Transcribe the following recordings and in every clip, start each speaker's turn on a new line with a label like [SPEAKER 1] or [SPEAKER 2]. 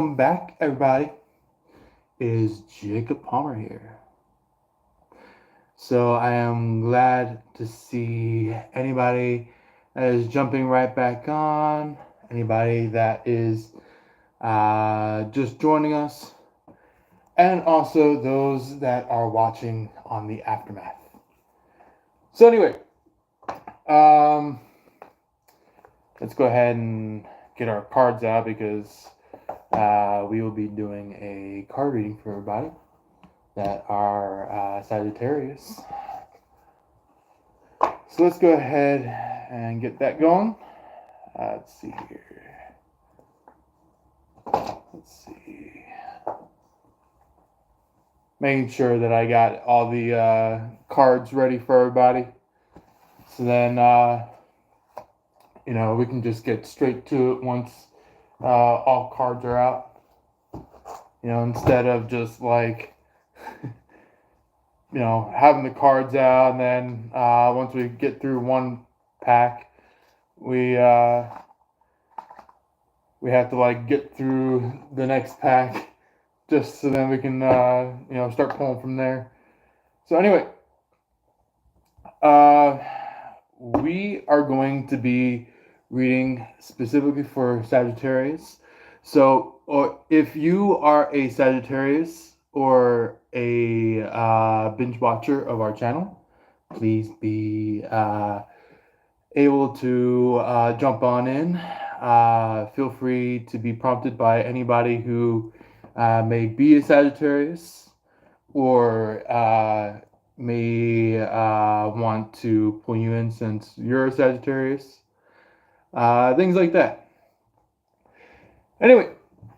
[SPEAKER 1] Back, everybody. Is Jacob Palmer here. So I am glad to see anybody that is jumping right back on, anybody that is just joining us, and also those that are watching on the aftermath. So anyway, um, let's go ahead and get our cards out because we will be doing a card reading for everybody that are Sagittarius. So let's go ahead and get that going. Let's see here. Let's see. Making sure that I got all the cards ready for everybody. So then, we can just get straight to it once all cards are out. Instead of just like, having the cards out and then once we get through one pack, we have to like get through the next pack just so then we can start pulling from there. So anyway, we are going to be reading specifically for Sagittarius. So if you are a Sagittarius or a binge watcher of our channel, please be able to jump on in. Feel free to be prompted by anybody who may be a Sagittarius or may want to pull you in since you're a Sagittarius. Things like that. Anyway,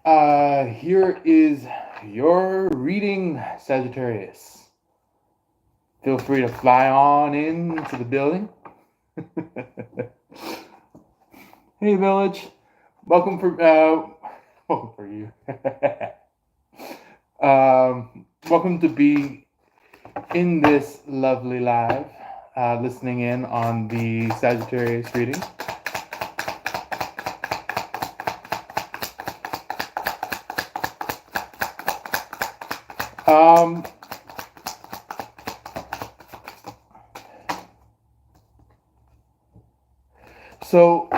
[SPEAKER 1] here is your reading, Sagittarius. Feel free to fly on into the building. Hey, village. Welcome for you. Welcome to be in this lovely live, listening in on the Sagittarius reading. So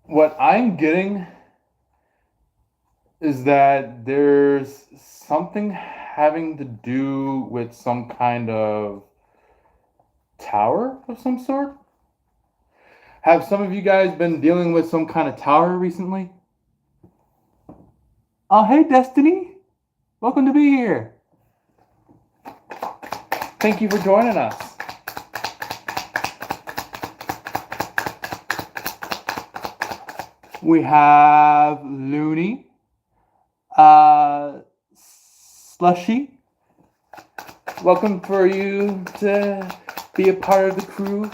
[SPEAKER 1] what I'm getting is that there's something having to do with some kind of tower of some sort. Have some of you guys been dealing with some kind of tower recently? Oh, hey, Destiny. Welcome to be here. Thank you for joining us. We have Looney, Slushy. Welcome for you to be a part of the crew.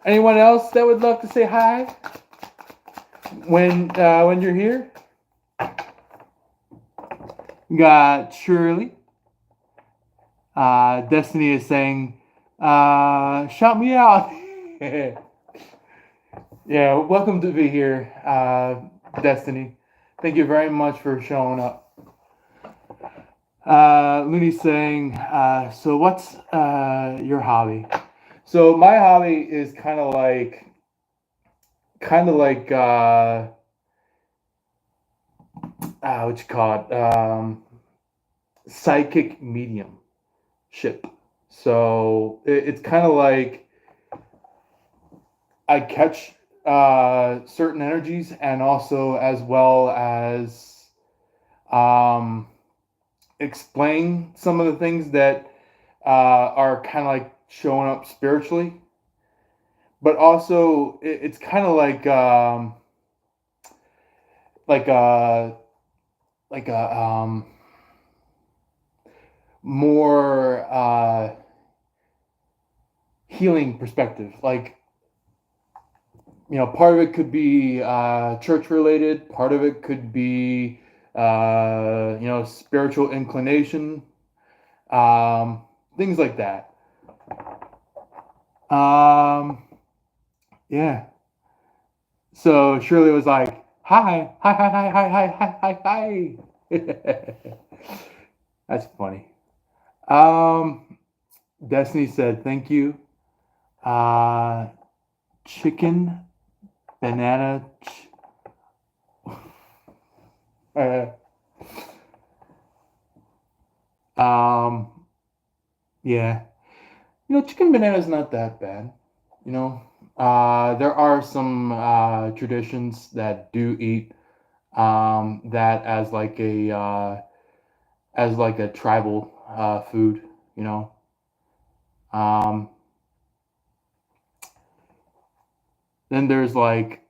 [SPEAKER 1] Anyone else that would love to say hi when you're here? We got Shirley. Destiny is saying, shout me out. Yeah, welcome to be here, Destiny. Thank you very much for showing up. Looney's saying, so what's your hobby? So my hobby is kind of like what you call it? Psychic mediumship. So it's kind of like I catch certain energies and also as well as explain some of the things that are kind of like showing up spiritually, but also it's kind of like a more healing perspective. Like, part of it could be church related, part of it could be spiritual inclination, things like that. Yeah. So Shirley was like, Hi, hi, hi, hi, hi, hi, hi, hi, hi. That's funny. Um, Destiny said, "Thank you." Uh, chicken banana. Uh, um, yeah. Chicken banana is not that bad. You know, there are some traditions that do eat that as like a tribal food. You know, um, then there's like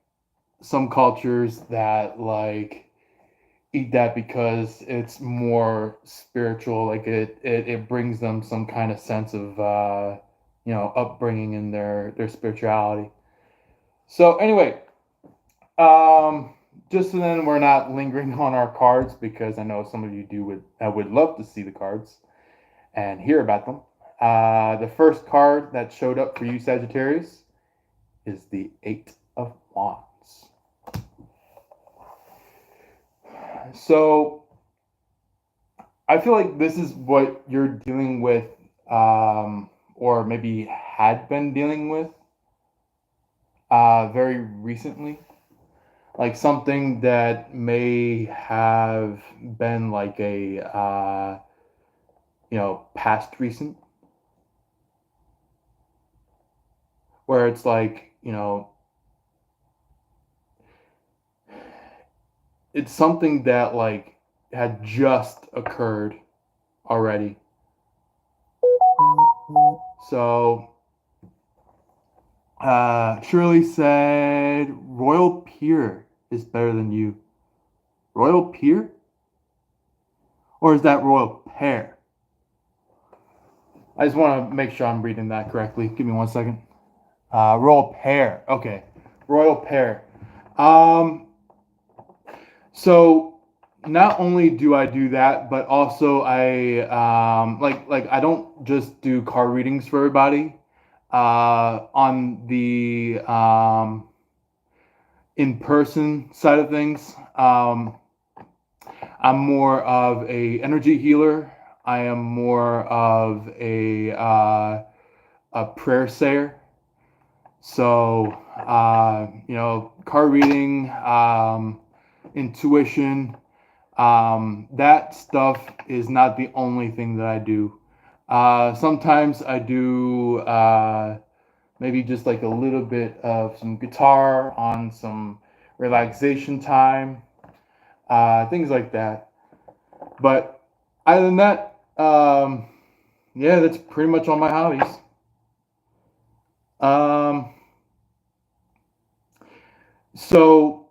[SPEAKER 1] some cultures that like eat that because it's more spiritual. Like it brings them some kind of sense of upbringing in their spirituality. So anyway, um, just so then we're not lingering on our cards because I know some of you would love to see the cards and hear about them. The first card that showed up for you, Sagittarius, is the Eight of Wands. So I feel like this is what you're dealing with, or maybe had been dealing with very recently. Like something that may have been like a, past recent, where it's like, it's something that like had just occurred already. So Shirley said Royal Pier is better than you. Royal Pier? Or is that Royal Pear? I just want to make sure I'm reading that correctly. Give me 1 second. Royal Pear. Okay. Royal Pear. Um, so not only do I do that, but also I like I don't just do card readings for everybody. On the in person side of things, I'm more of a energy healer. I am more of a prayer sayer. So card reading, intuition, that stuff is not the only thing that I do. Sometimes I do maybe just like a little bit of some guitar on some relaxation time, things like that. But other than that, yeah, that's pretty much all my hobbies. Um, so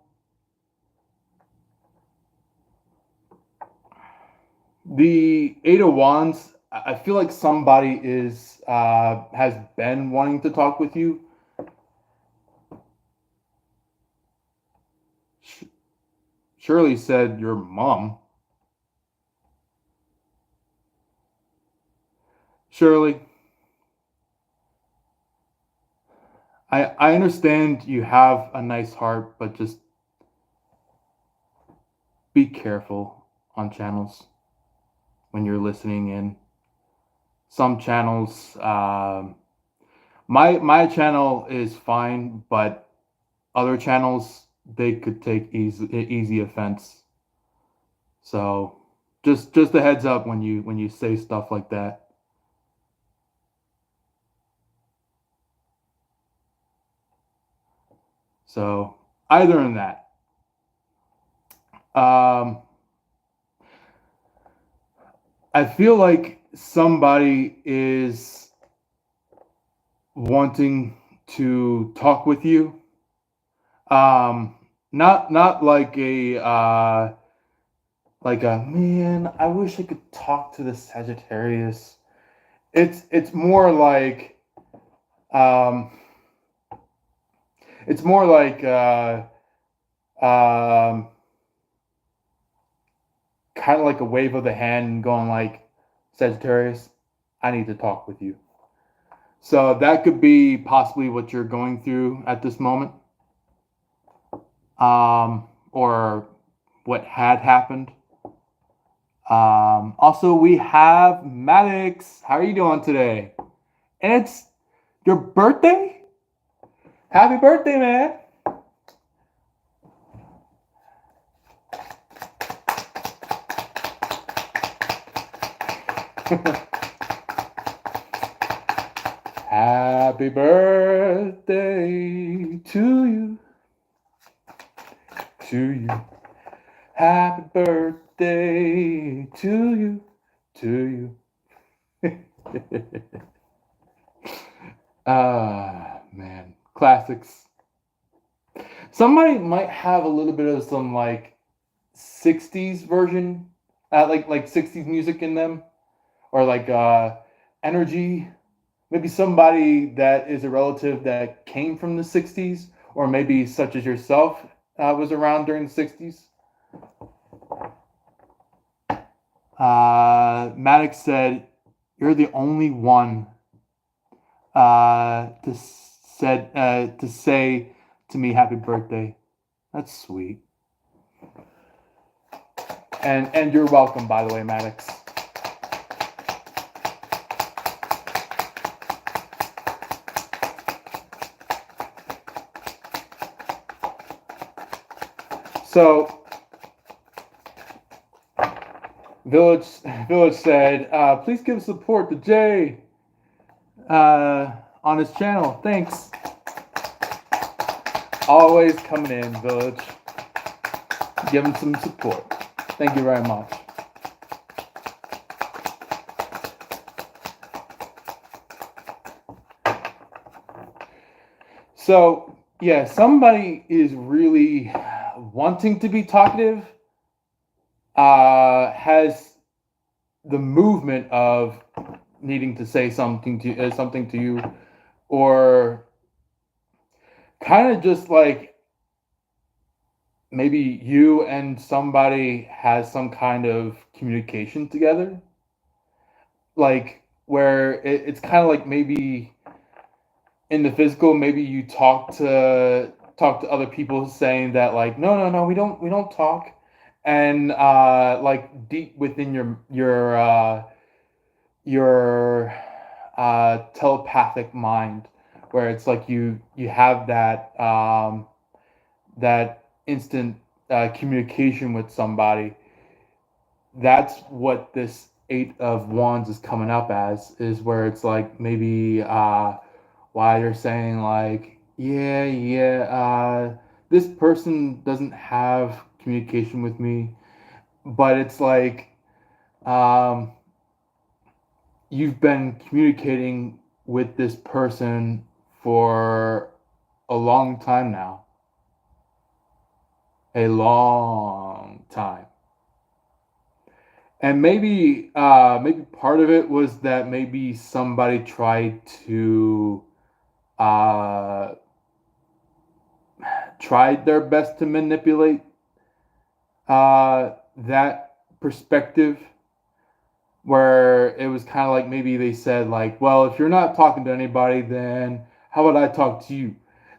[SPEAKER 1] the Eight of Wands, I feel like somebody is has been wanting to talk with you. Shirley said your mom. Shirley, I understand you have a nice heart, but just be careful on channels when you're listening in. Some channels, my channel is fine, but other channels they could take easy offense. So just a heads up when you say stuff like that. So either in that. Um, I feel like somebody is wanting to talk with you. Um, not like a man. I wish I could talk to the Sagittarius. It's more like um, it's more like um, kind of like a wave of the hand going like, Sagittarius, I need to talk with you. So that could be possibly what you're going through at this moment. Um, or what had happened. Also, we have Maddox. How are you doing today? And it's your birthday? Happy birthday, man! Happy birthday to you. To you. Happy birthday to you. To you. Man. Classics. Somebody might have a little bit of some like 60s version, like 60s music in them, or like energy. Maybe somebody that is a relative that came from the 60s, or maybe such as yourself was around during the 60s. Maddox said, "You're the only one to say to me happy birthday." That's sweet. And you're welcome, by the way, Maddox. So, Village said, "Please give support to Jay on his channel. Thanks." Always coming in, Village. Give him some support. Thank you very much. So, yeah, somebody is really wanting to be talkative, has the movement of needing to say something to you, or kind of just like maybe you and somebody has some kind of communication together, like where it's kind of like maybe in the physical, maybe you talk to other people saying that like no, we don't talk, and like deep within your telepathic mind, where it's like you have that instant communication with somebody. That's what this Eight of Wands is coming up as, is where it's like maybe why they're saying like this person doesn't have communication with me, but it's like um, you've been communicating with this person for a long time now, a long time. And maybe part of it was that maybe somebody uh, tried their best to manipulate that perspective, where it was kind of like maybe they said like, well, if you're not talking to anybody, then how would I talk to you?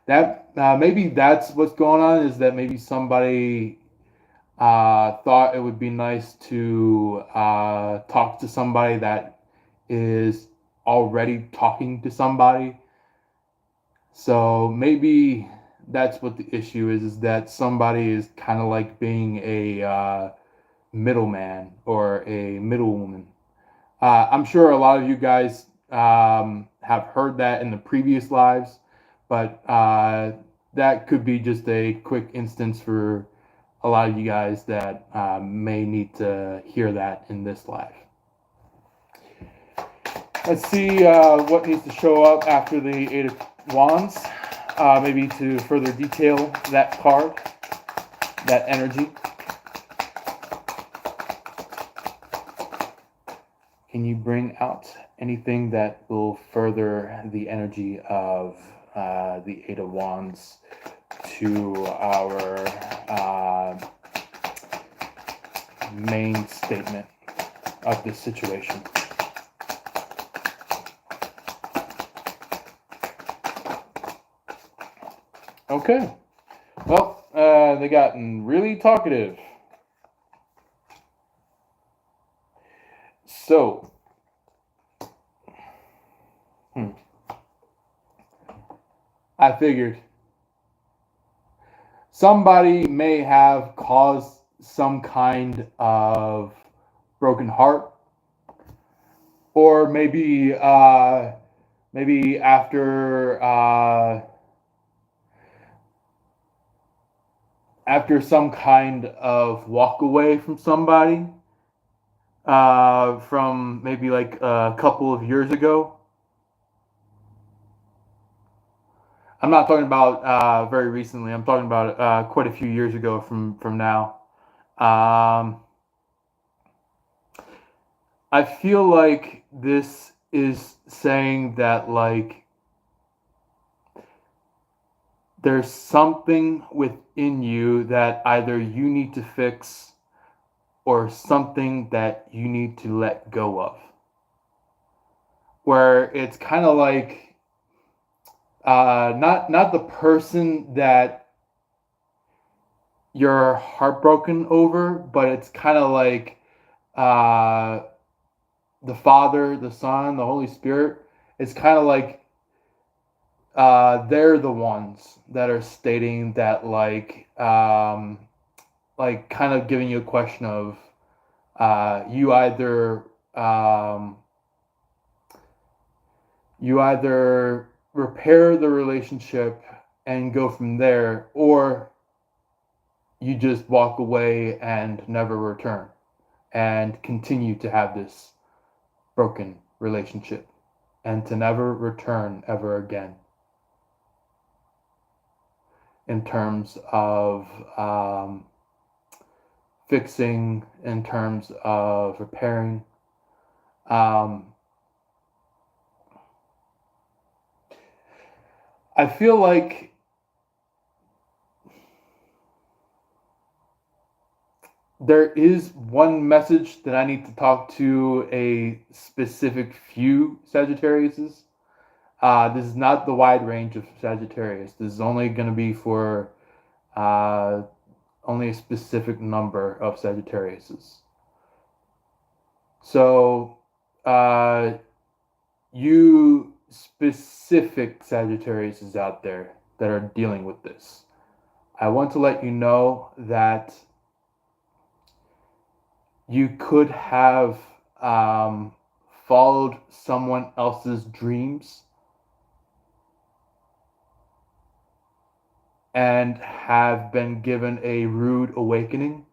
[SPEAKER 1] That maybe that's what's going on, is that maybe somebody thought it would be nice to talk to somebody that is already talking to somebody. So maybe that's what the issue is that somebody is kind of like being a middleman or a middlewoman. I'm sure a lot of you guys have heard that in the previous lives, but that could be just a quick instance for a lot of you guys that may need to hear that in this live. Let's see what needs to show up after the Eight of Wands, maybe to further detail that card, that energy. Can you bring out anything that will further the energy of the Eight of Wands to our main statement of this situation? Okay. Well, they gotten really talkative. So, I figured somebody may have caused some kind of broken heart, or maybe after some kind of walk away from somebody from maybe like a couple of years ago. I'm not talking about very recently. I'm talking about quite a few years ago from now. Um, I feel like this is saying that like there's something within you that either you need to fix or something that you need to let go of. Where it's kind of like not the person that you're heartbroken over, but it's kind of like uh, the Father, the Son, the Holy Spirit. It's kind of like they're the ones that are stating that like kind of giving you a question of you either you either repair the relationship and go from there, or you just walk away and never return and continue to have this broken relationship and to never return ever again in terms of fixing, in terms of repairing. I feel like there is one message that I need to talk to a specific few Sagittariuses. This is not the wide range of Sagittarius. This is only going to be for only a specific number of Sagittariuses. So, you specific Sagittariuses out there that are dealing with this, I want to let you know that you could have followed someone else's dreams and have been given a rude awakening.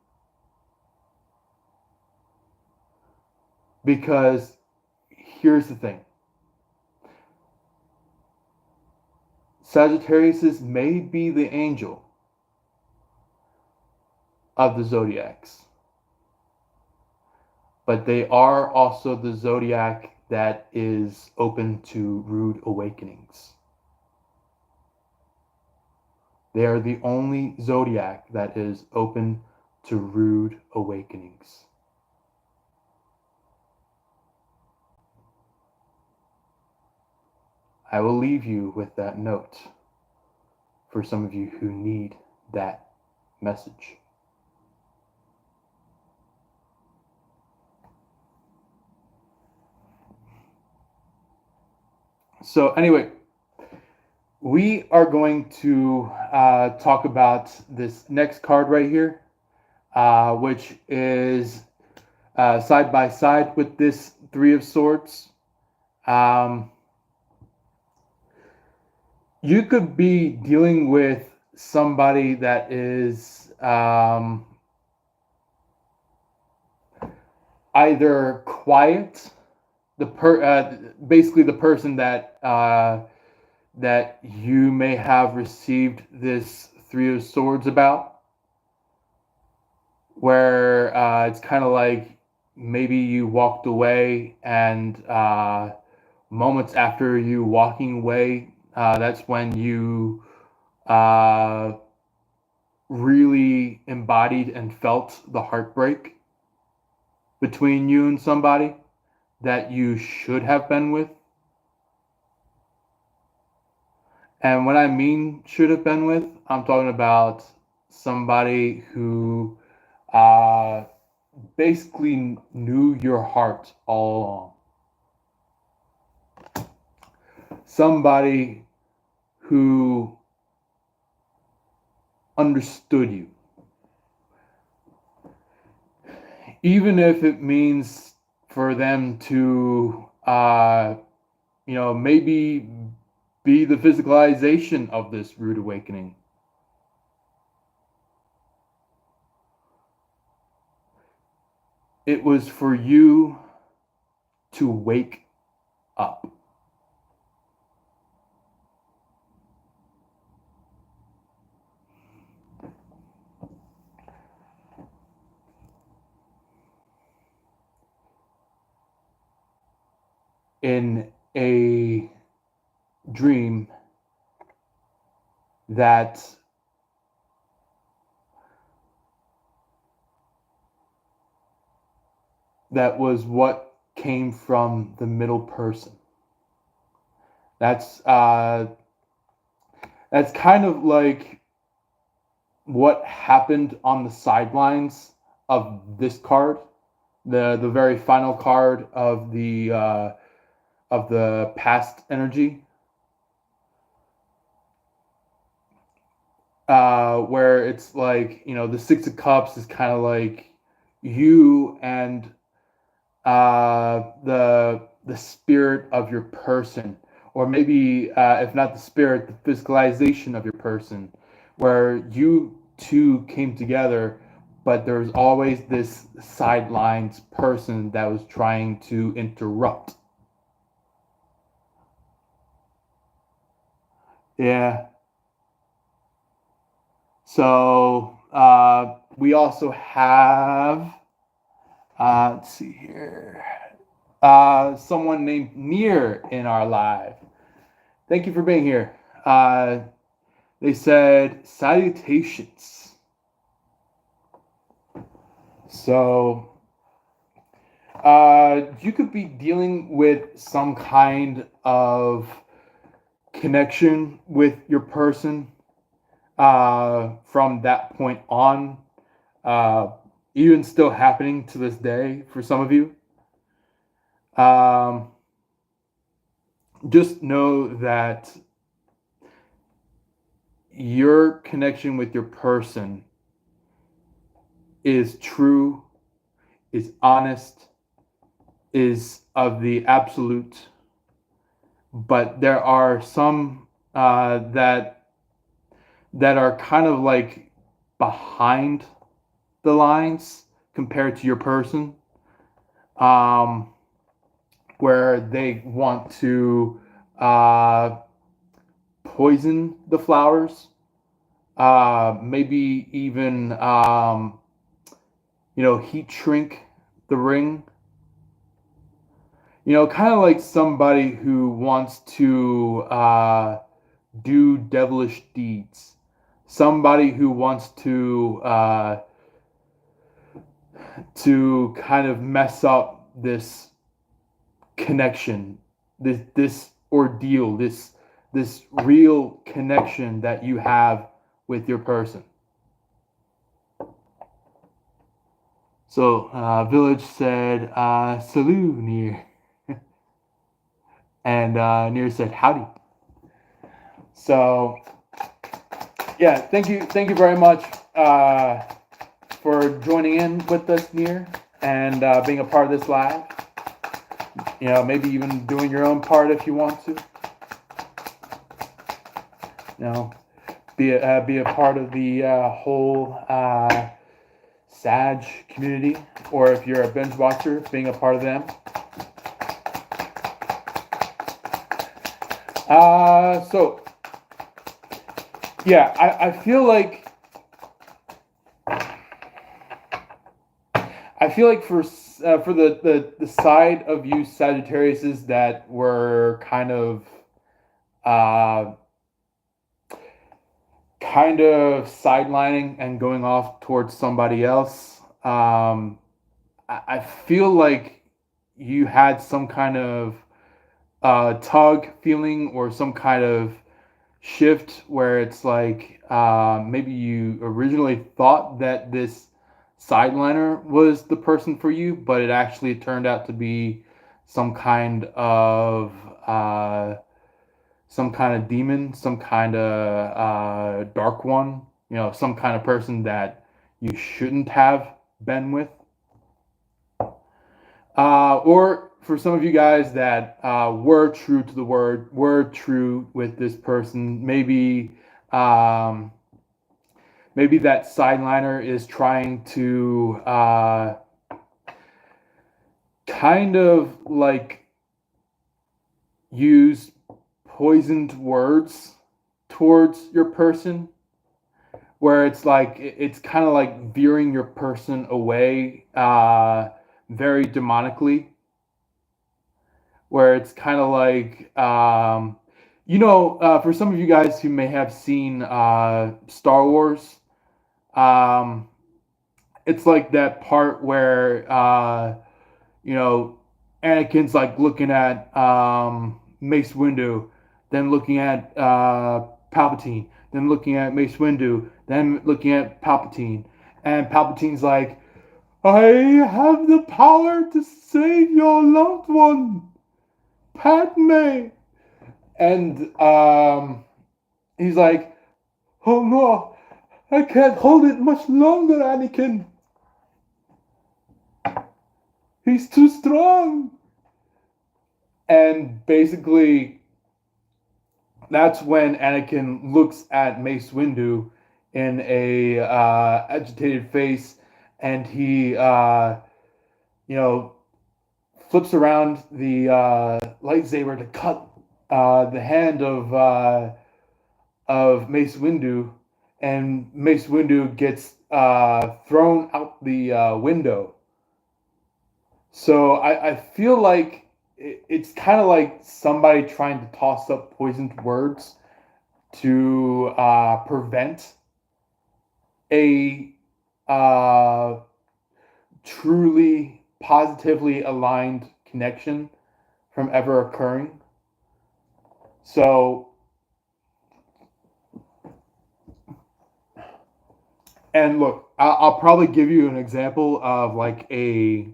[SPEAKER 1] Because here's the thing. Sagittarius may be the angel of the zodiacs, but they are also the zodiac that is open to rude awakenings. They are the only zodiac that is open to rude awakenings. I will leave you with that note for some of you who need that message. So anyway, we are going to talk about this next card right here, which is side by side with this Three of Swords. You could be dealing with somebody that is either quiet, basically the person that that you may have received this Three of Swords about, where it's kind of like maybe you walked away and moments after you walking away, that's when you really embodied and felt the heartbreak between you and somebody that you should have been with. And when I mean should have been with, I'm talking about somebody who uh, basically knew your heart all along. Somebody who understood you. Even if it means for them to, maybe be the physicalization of this rude awakening. It was for you to wake up. In a dream that was what came from the middle person. That's kind of like what happened on the sidelines of this card, the very final card of the past energy, where it's like, the Six of Cups is kind of like you and the spirit of your person, or maybe if not the spirit, the physicalization of your person, where you two came together, but there's always this sidelines person that was trying to interrupt. Yeah. So we also have, let's see here, someone named Near in our live. Thank you for being here. They said salutations. So you could be dealing with some kind of connection with your person from that point on, even still happening to this day for some of you. Just know that your connection with your person is true, is honest, is of the absolute, but there are some that are kind of like behind the lines compared to your person, where they want to poison the flowers, maybe even heat shrink the ring. Kind of like somebody who wants to do devilish deeds. Somebody who wants to kind of mess up this connection, this ordeal, this real connection that you have with your person. So Village said, "Salut, Near," and Near said, "Howdy." So yeah, thank you very much for joining in with us, Near, and being a part of this live. Maybe even doing your own part if you want to. Be a part of the whole Sag community, or if you're a binge watcher, being a part of them. So yeah, I feel like for the side of you Sagittariuses that were kind of sidelining and going off towards somebody else, I feel like you had some kind of tug feeling, or some kind of shift where it's like maybe you originally thought that this sideliner was the person for you, but it actually turned out to be some kind of uh, some kind of demon, some kind of dark one, some kind of person that you shouldn't have been with. Or for some of you guys that were true to the word, were true with this person, um, maybe that sideliner is trying to kind of like use poisoned words towards your person, where it's like it's kind of like veering your person away very demonically, where it's kind of like for some of you guys who may have seen Star Wars, um, it's like that part where you know Anakin's like looking at Mace Windu, then looking at Palpatine, then looking at Mace Windu, then looking at Palpatine, and Palpatine's like, I have the power to save your loved one, Padme. And he's like, oh no, I can't hold it much longer, Anakin. He's too strong. And basically, that's when Anakin looks at Mace Windu in a agitated face, and he, you know, flips around the lightsaber to cut the hand of Mace Windu, and Mace Windu gets thrown out the window. So I feel like it's kind of like somebody trying to toss up poisoned words to prevent a uh, truly positively aligned connection from ever occurring. So, and look, I'll probably give you an example of like a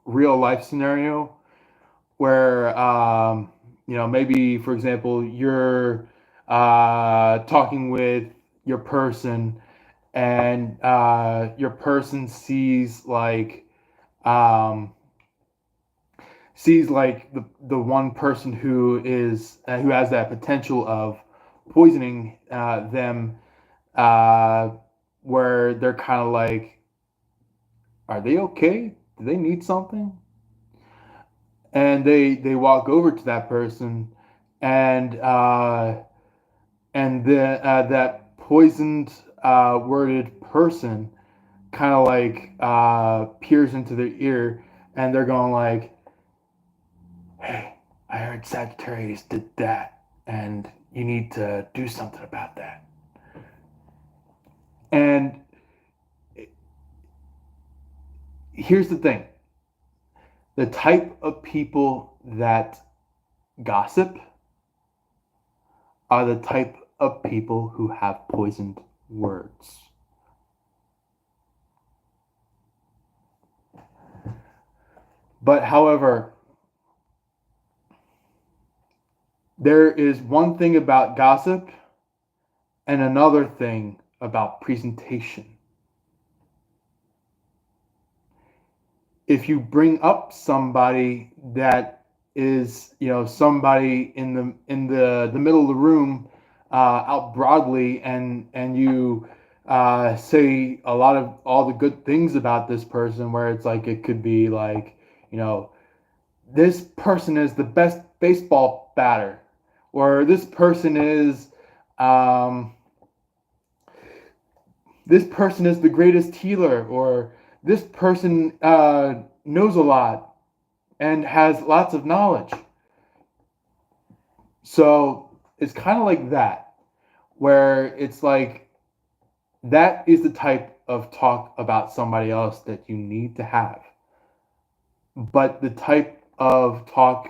[SPEAKER 1] real life scenario where, maybe, for example, you're talking with your person, and your person um, sees like the one person who has that potential of poisoning them, uh, where they're kind of like, are they okay? Do they need something? And they walk over to that person, and that poisoned worded person kind of like peers into their ear, and they're going like, hey, I heard Sagittarius did that, and you need to do something about that. And here's the thing, the type of people that gossip are the type of people who have poisoned words. But however, there is one thing about gossip and another thing about presentation. If you bring up somebody that is, somebody in the middle of the room, out broadly, and you say a lot of all the good things about this person, where it's like it could be like, this person is the best baseball batter, or this person is the greatest healer, or this person knows a lot and has lots of knowledge. So it's kind of like that, where it's like that is the type of talk about somebody else that you need to have. But the type of talk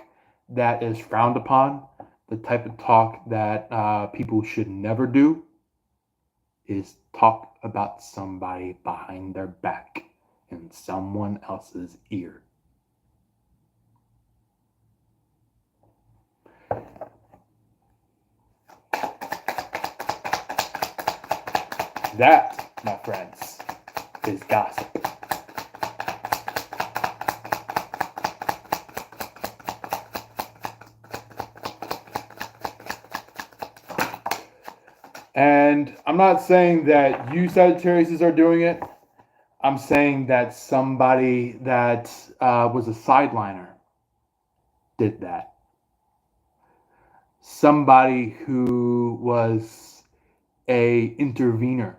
[SPEAKER 1] that is frowned upon the type of talk that people should never do is talk about somebody behind their back in someone else's ear. That, my friends, is gossip. And I'm not saying that you Sagittarius are doing it. I'm saying that somebody that was a sideliner did that. Somebody who was a intervener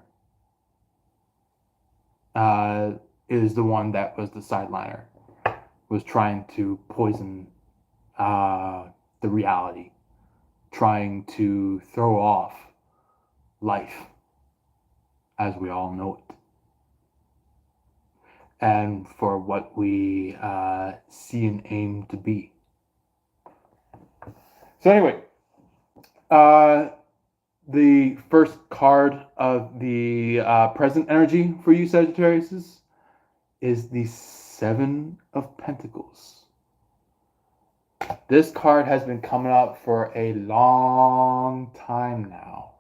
[SPEAKER 1] is the one that was the sideliner, was trying to poison the reality, trying to throw off life as we all know it, and for what we see and aim to be. So anyway, the first card of the present energy for you Sagittarius is the Seven of Pentacles. This card has been coming up for a long time now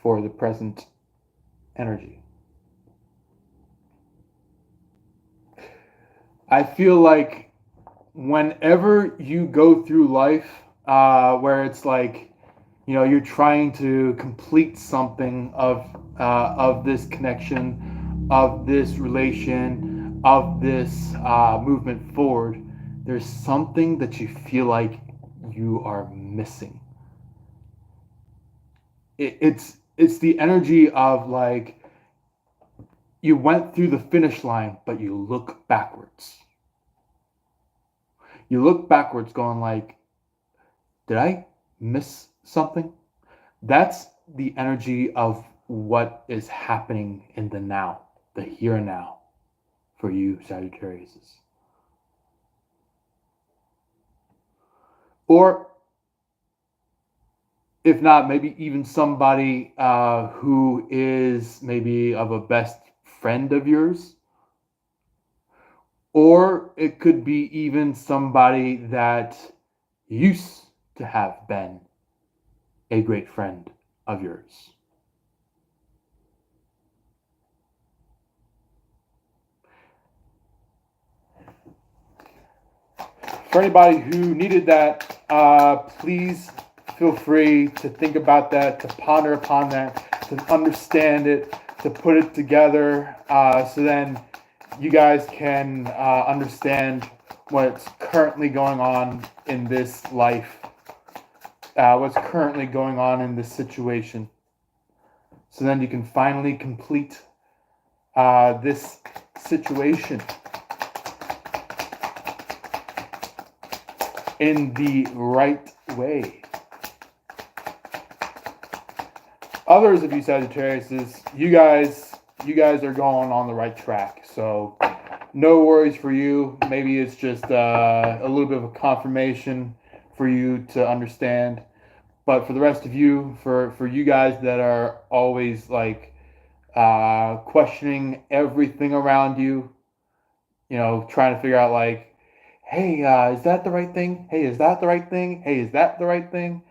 [SPEAKER 1] for the present energy. I feel like whenever you go through life where it's like, you know, you're trying to complete something of this connection, of this relation, of this movement forward, there's something that you feel like you are missing. It's the energy of like you went through the finish line, but you look backwards. You look backwards going like, did I miss something? That's the energy of what is happening in the now, the here and now for you Sagittarius. Or if not, maybe even somebody who is maybe of a best friend of yours. Or it could be even somebody that used to have been a great friend of yours. For anybody who needed that, please feel free to think about that, to ponder upon that, to understand it, to put it together, so then you guys can understand what's currently going on in this life, what's currently going on in this situation. So then you can finally complete this situation in the right way. Others of you Sagittarius, you guys are going on the right track. So no worries for you. Maybe it's just a little bit of a confirmation for you to understand. But for the rest of you, for you guys that are always like questioning everything around you, you know, trying to figure out like, hey, is that the right thing? Hey, is that the right thing? Hey, is that the right thing?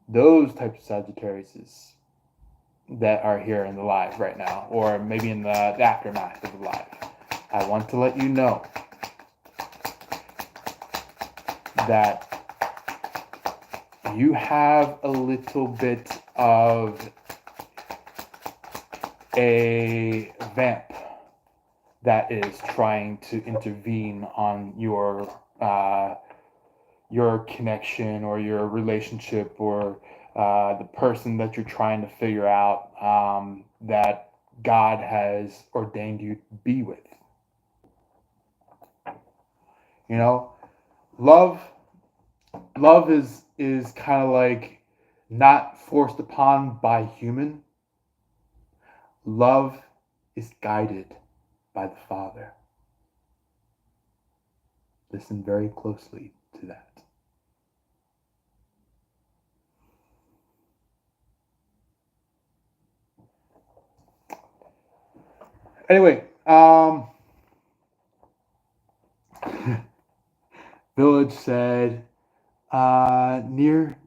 [SPEAKER 1] Those types of Sagittarius that are here in the live right now, or maybe in the aftermath of the live, I want to let you know that you have a little bit of a vamp that is trying to intervene on your connection or your relationship or the person that you're trying to figure out that God has ordained you to be with. You know, love is kind of like not forced upon by human. Love is guided by the Father. Listen very closely to that. Anyway, Village said, "Near,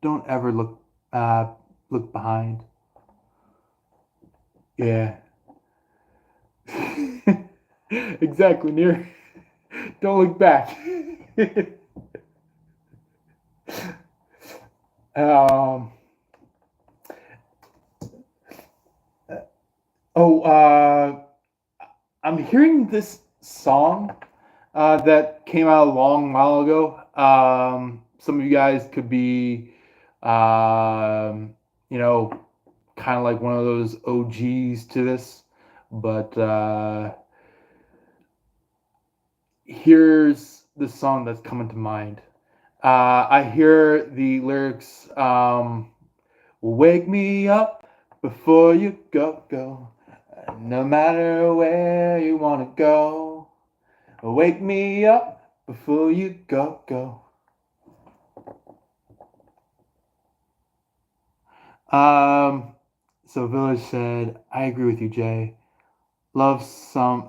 [SPEAKER 1] don't ever look behind." Yeah, exactly. Near, don't look back. um. Oh. I'm hearing this song that came out a long while ago. Some of you guys could be, um, you know, kind of like one of those OGs to this, but here's the song that's coming to mind. I hear the lyrics, "Wake me up before you go. No matter where you wanna go. Wake me up before you go." Um, so Village said, "I agree with you, Jay. Love some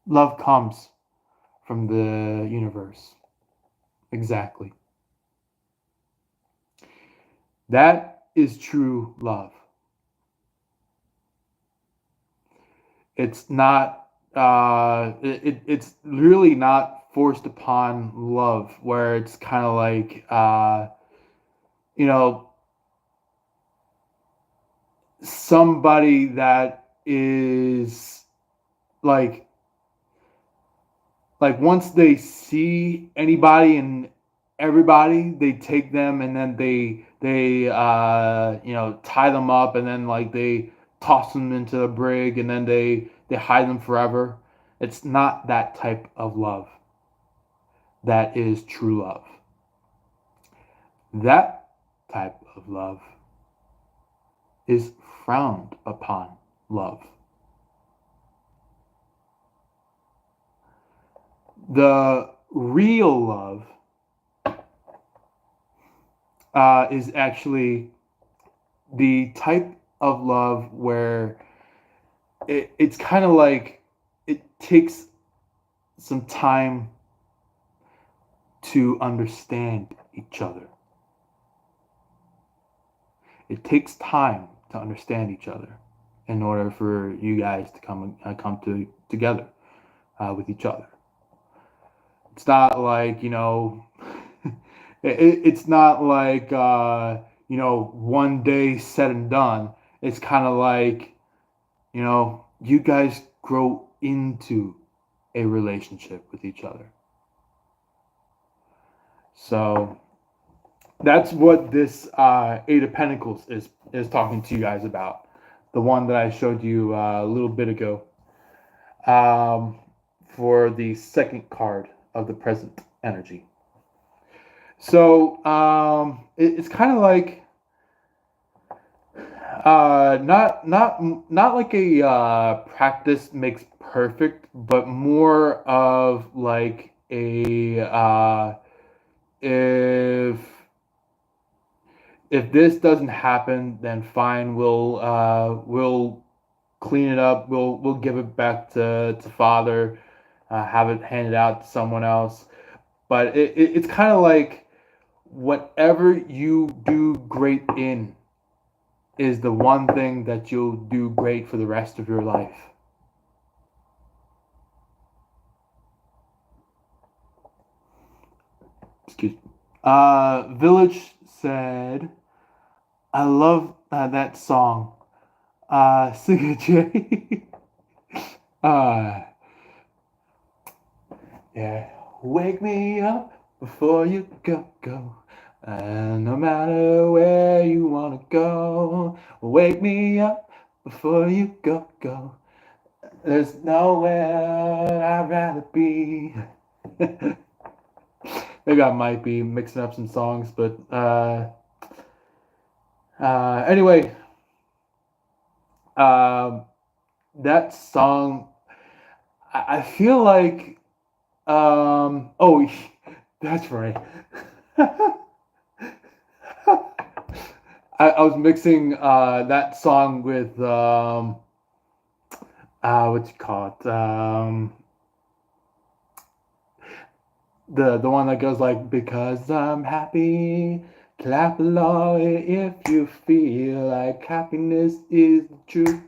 [SPEAKER 1] love comes from the universe." Exactly. That is true love. It's not it's really not forced upon love where it's kind of like you know somebody that is like once they see anybody and everybody, they take them and then they tie them up and then like they toss them into a brig and then they hide them forever. It's not that type of love that is true love. That type of love is frowned upon love. The real love is actually the type of love where it's kind of like it takes some time to understand each other. It takes time to understand each other in order for you guys to come together with each other. It's not like it's not like one day said and done. It's kind of like you guys grow into a relationship with each other. So that's what this Eight of Pentacles is talking to you guys about. The one that I showed you a little bit ago. Um, for the second card of the present energy. So it's kind of like not like a practice makes perfect, but more of like a if this doesn't happen, then fine. We'll clean it up. We'll give it back to father. Have it handed out to someone else. But it's kind of like whatever you do great in is the one thing that you'll do great for the rest of your life. Excuse me. Village said, "I love that song. Sing it, Jay." uh, yeah. Wake me up before you go. And no matter where you wanna go, wake me up before you go. There's nowhere I'd rather be. Maybe I might be mixing up some songs, but anyway, um, that song, I feel like Oh, that's right. I was mixing that song with what you call it? The one that goes like, because I'm happy, clap along if you feel like happiness is the truth.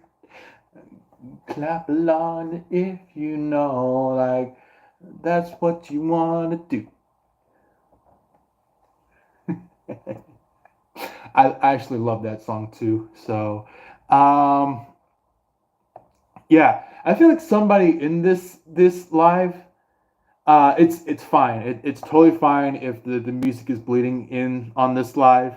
[SPEAKER 1] Clap along if you know like that's what you want to do. I actually love that song too. So, um, yeah, I feel like somebody in this live, it's fine. It's totally fine if the music is bleeding in on this live,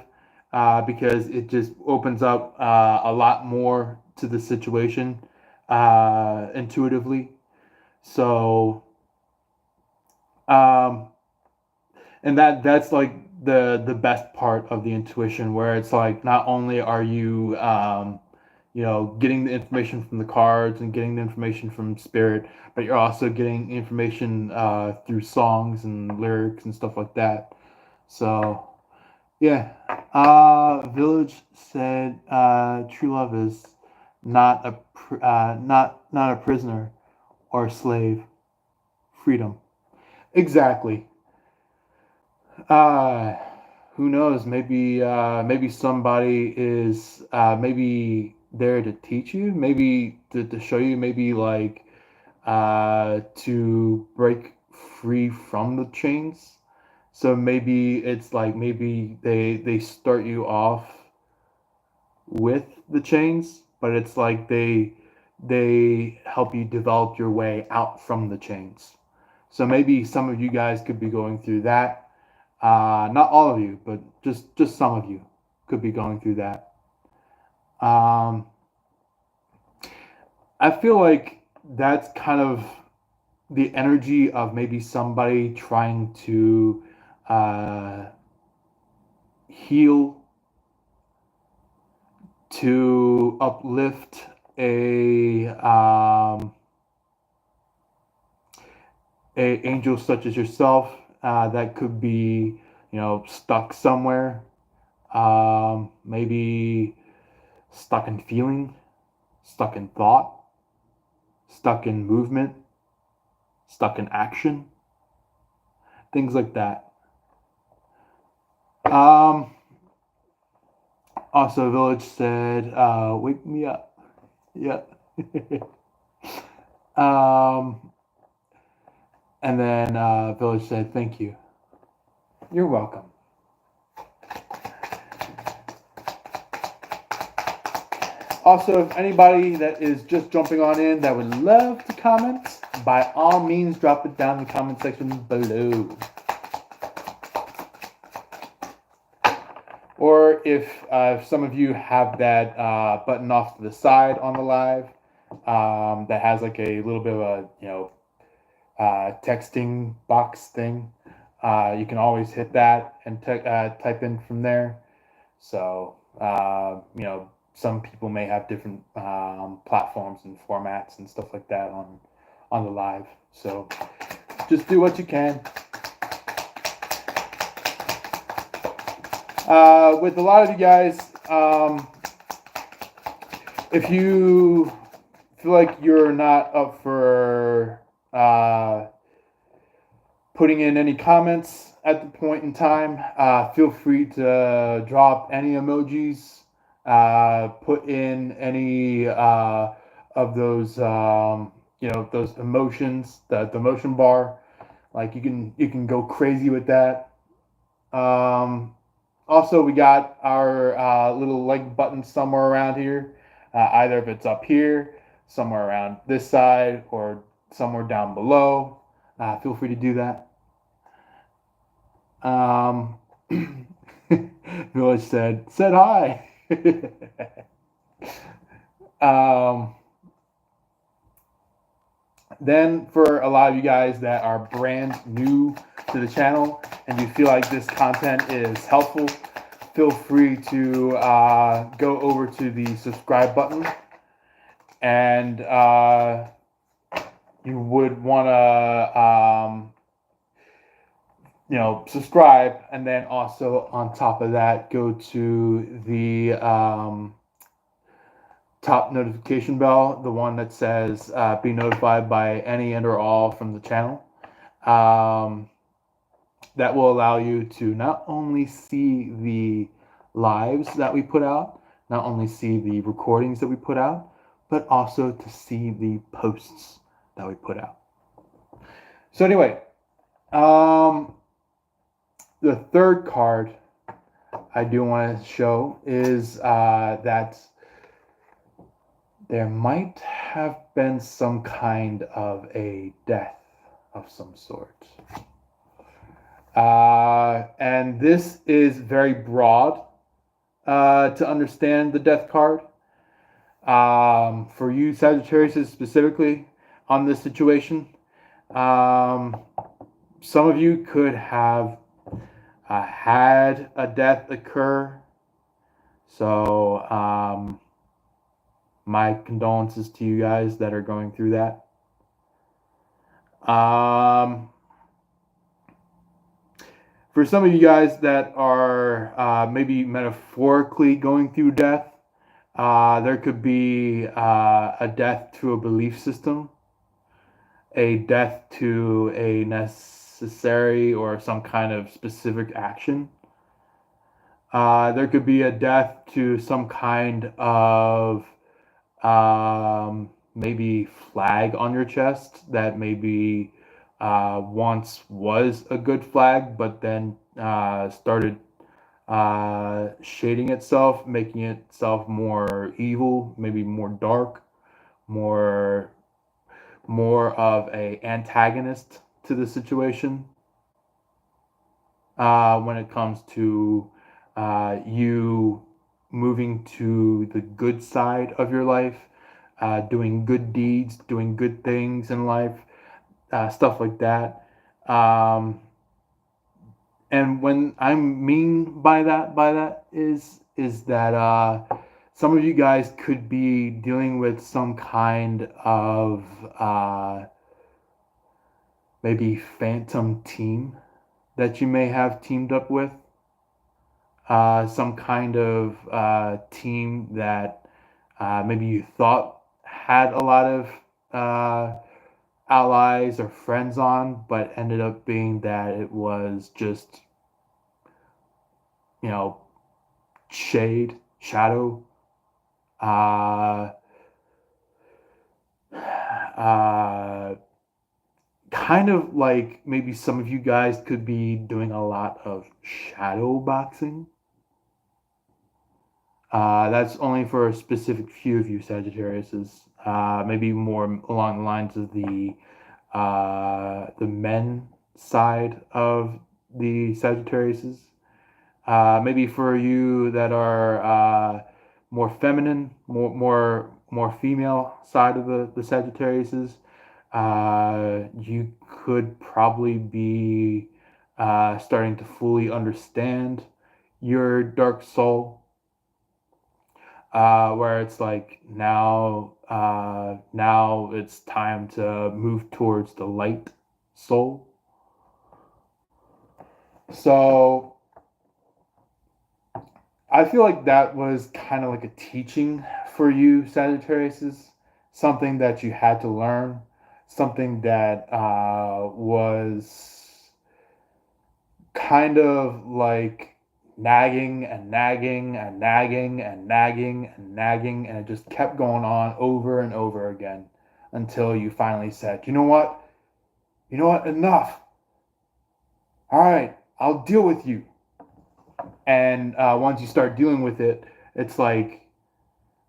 [SPEAKER 1] because it just opens up a lot more to the situation intuitively. So, um, and that's like the best part of the intuition, where it's like not only are you getting the information from the cards and getting the information from spirit, but you're also getting information through songs and lyrics and stuff like that. So yeah. Village said true love is not a prisoner or a slave. Freedom. Exactly. Uh, who knows? Maybe somebody is maybe there to teach you, maybe to show you, maybe like to break free from the chains. So maybe it's like maybe they start you off with the chains, but it's like they help you develop your way out from the chains. So maybe some of you guys could be going through that. Not all of you, but just some of you could be going through that. Um, I feel like that's kind of the energy of maybe somebody trying to uh, heal, to uplift a angel such as yourself that could be stuck somewhere, maybe stuck in feeling, stuck in thought, stuck in movement, stuck in action, things like that. Um, Also, Village said, "Wake me up." Yeah. um, and then Village said, "Thank you. You're welcome." Also, if anybody that is just jumping on in that would love to comment, by all means, drop it down in the comment section below. Or if some of you have that button off to the side on the live that has like a little bit of a texting box thing, you can always hit that and type in from there. So some people may have different platforms and formats and stuff like that on the live. So just do what you can. With a lot of you guys, if you feel like you're not up for putting in any comments at the point in time, feel free to drop any emojis, put in any of those those emotions, the emotion bar. Like you can go crazy with that. Also, we got our little like button somewhere around here. Either if it's up here, somewhere around this side, or somewhere down below. Feel free to do that. Um, Village said hi. um, then for a lot of you guys that are brand new to the channel and you feel like this content is helpful, feel free to go over to the subscribe button and you would want to subscribe, and then also on top of that, go to the top notification bell, the one that says be notified by any and or all from the channel. Um, that will allow you to not only see the lives that we put out, not only see the recordings that we put out, but also to see the posts that we put out. So anyway, the third card I do want to show is that there might have been some kind of a death of some sort. And this is very broad to understand the death card. For you Sagittarius specifically on this situation, some of you could have had a death occur. So my condolences to you guys that are going through that. For some of you guys that are maybe metaphorically going through death, there could be a death to a belief system, a death to a necessary or some kind of specific action. There could be a death to some kind of maybe flag on your chest that maybe once was a good flag, but then started shading itself, making itself more evil, maybe more dark, more of a antagonist to the situation. When it comes to you moving to the good side of your life, doing good deeds, doing good things in life, stuff like that. And when I mean by that is that some of you guys could be dealing with some kind of maybe phantom team that you may have teamed up with. Some kind of team that maybe you thought had a lot of allies or friends on, but ended up being that it was just, shadow. Uh, uh, Kind of like maybe some of you guys could be doing a lot of shadow boxing. That's only for a specific few of you Sagittariuses. Maybe more along the lines of the men side of the Sagittariuses. Maybe for you that are more feminine, more female side of the Sagittariuses, you could probably be starting to fully understand your dark soul. Where it's like now it's time to move towards the light soul. So I feel like that was kind of like a teaching for you Sagittariuses, something that you had to learn, something that was kind of like nagging and nagging and nagging and nagging and nagging, and it just kept going on over and over again until you finally said, you know what, enough. All right, I'll deal with you. And once you start dealing with it, it's like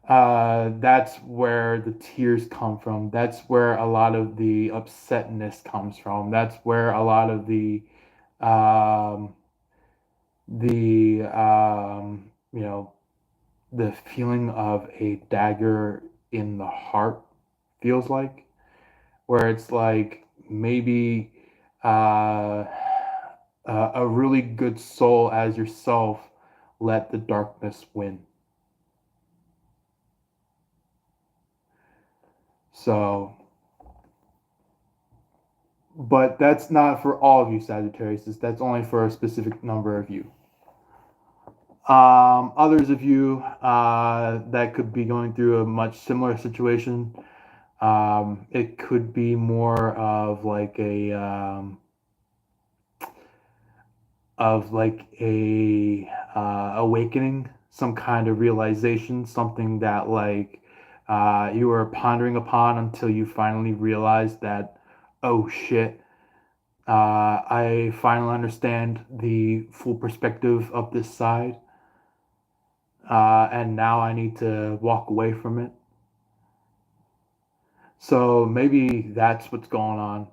[SPEAKER 1] that's where the tears come from. That's where a lot of the upsetness comes from. That's where a lot of um, the feeling of a dagger in the heart feels like, where it's like maybe uh, a really good soul as yourself let the darkness win. So but that's not for all of you Sagittarius. That's only for a specific number of you. Others of you that could be going through a much similar situation. It could be more of like a awakening, some kind of realization, something that like you were pondering upon until you finally realized that, oh shit, I finally understand the full perspective of this side, and now I need to walk away from it. So maybe that's what's going on.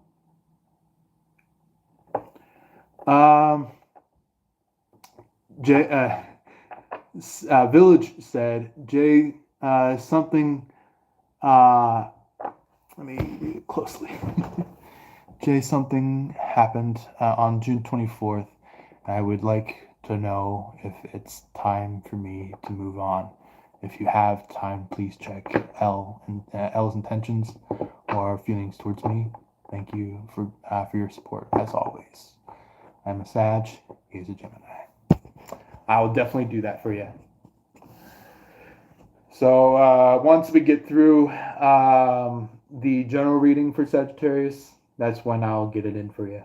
[SPEAKER 1] Um, Jay, Village said, Jay, something, uh, let me read it closely. Jay, something happened on June 24th. I would like to know if it's time for me to move on. If you have time, please check L's intentions or feelings towards me. Thank you for your support, as always. I'm a Sag, he's a Gemini. I will definitely do that for you. So once we get through the general reading for Sagittarius, that's when I'll get it in for you.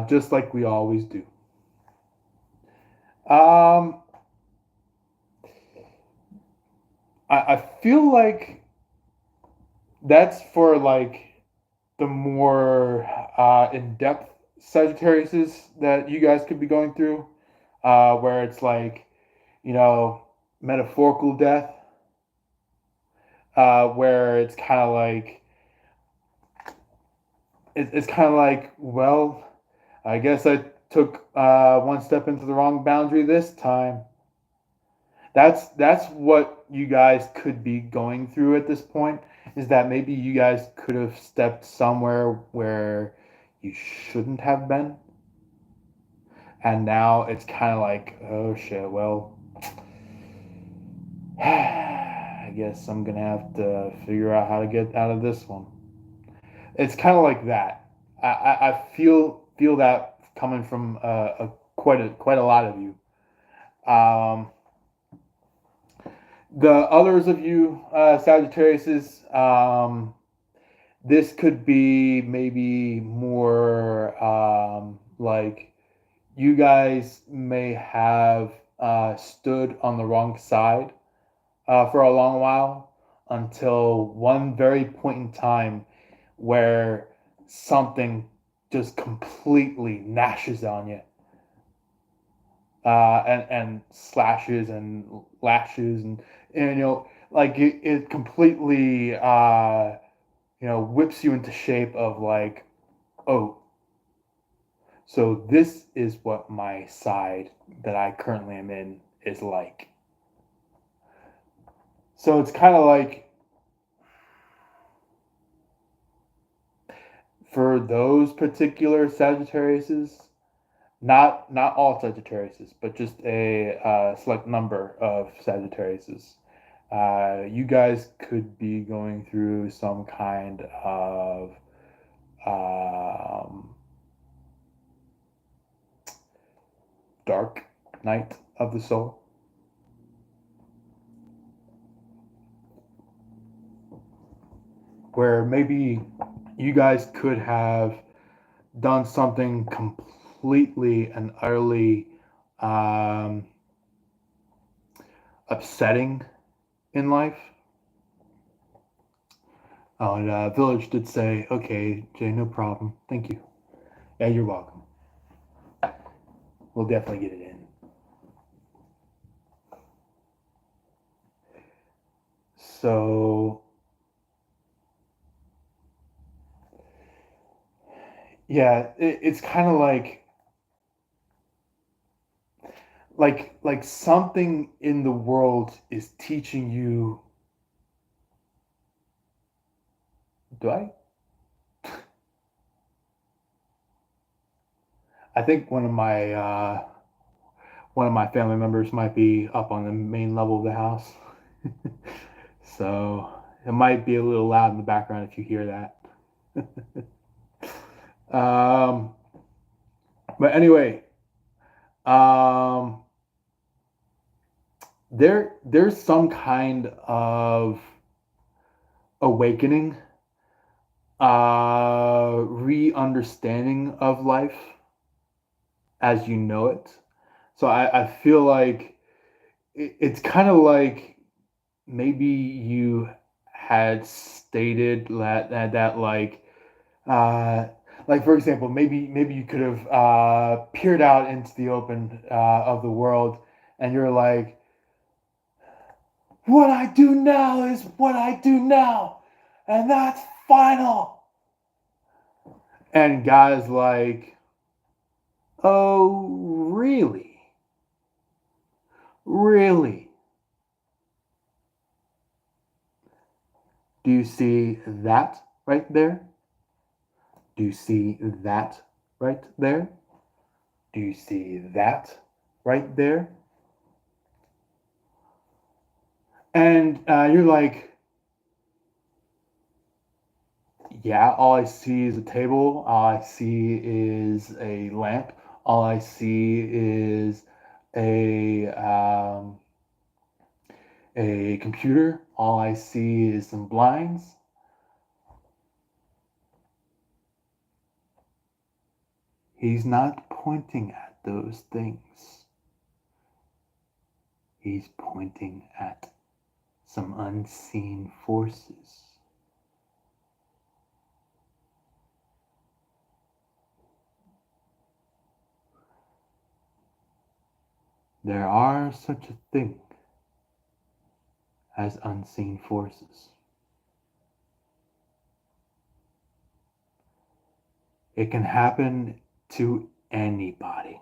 [SPEAKER 1] Just like we always do. I feel like that's for like the more in-depth Sagittariuses that you guys could be going through, where it's like, you know, metaphorical death, where it's kind of like it's kind of like, well, I guess I took one step into the wrong boundary this time. That's what you guys could be going through at this point. Is that maybe you guys could have stepped somewhere where you shouldn't have been, and now it's kind of like, oh shit, well, I guess I'm gonna have to figure out how to get out of this one. It's kind of like that. I feel that coming from quite a lot of you. Um, the others of you Sagittariuses, this could be maybe more like you guys may have stood on the wrong side for a long while until one very point in time where something just completely gnashes on you, and slashes and lashes and you know, like it completely you know, whips you into shape of like, oh, so this is what my side that I currently am in is like. So it's kind of like, for those particular Sagittariuses, not all Sagittariuses, but just a select number of Sagittariuses. You guys could be going through some kind of um, dark night of the soul, where maybe you guys could have done something completely and utterly um, upsetting in life. Oh, and Village did say, okay, Jay, no problem. Thank you. Yeah, you're welcome. We'll definitely get it in. So, yeah, it's kind of like something in the world is teaching you. Do I? I think one of my family members might be up on the main level of the house. So It might be a little loud in the background if you hear that. um, but anyway, um, there's some kind of awakening, re-understanding of life as you know it. So I feel like it's kind of like maybe you had stated that uh, like for example, maybe you could have peered out into the open of the world, and you're like, what I do now is what I do now, and that's final. And guys like, oh really, really? Do you see that right there? Do you see that right there? Do you see that right there? And you're like, yeah, all I see is a table. All I see is a lamp. All I see is a um, a computer. All I see is some blinds. He's not pointing at those things. He's pointing at some unseen forces. There are such a thing as unseen forces. It can happen to anybody.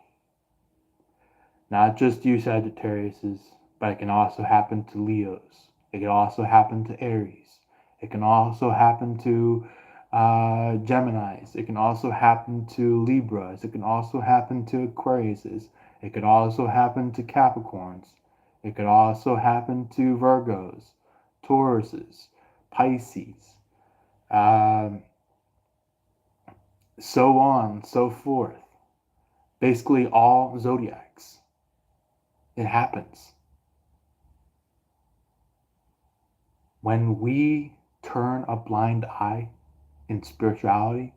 [SPEAKER 1] Not just you Sagittariuses, but it can also happen to Leos. It can also happen to Aries. It can also happen to Geminis. It can also happen to Libras. It can also happen to Aquariuses. It could also happen to Capricorns. It could also happen to Virgos, Tauruses, Pisces, um, so on, so forth. Basically, all zodiacs. It happens. When we turn a blind eye in spirituality,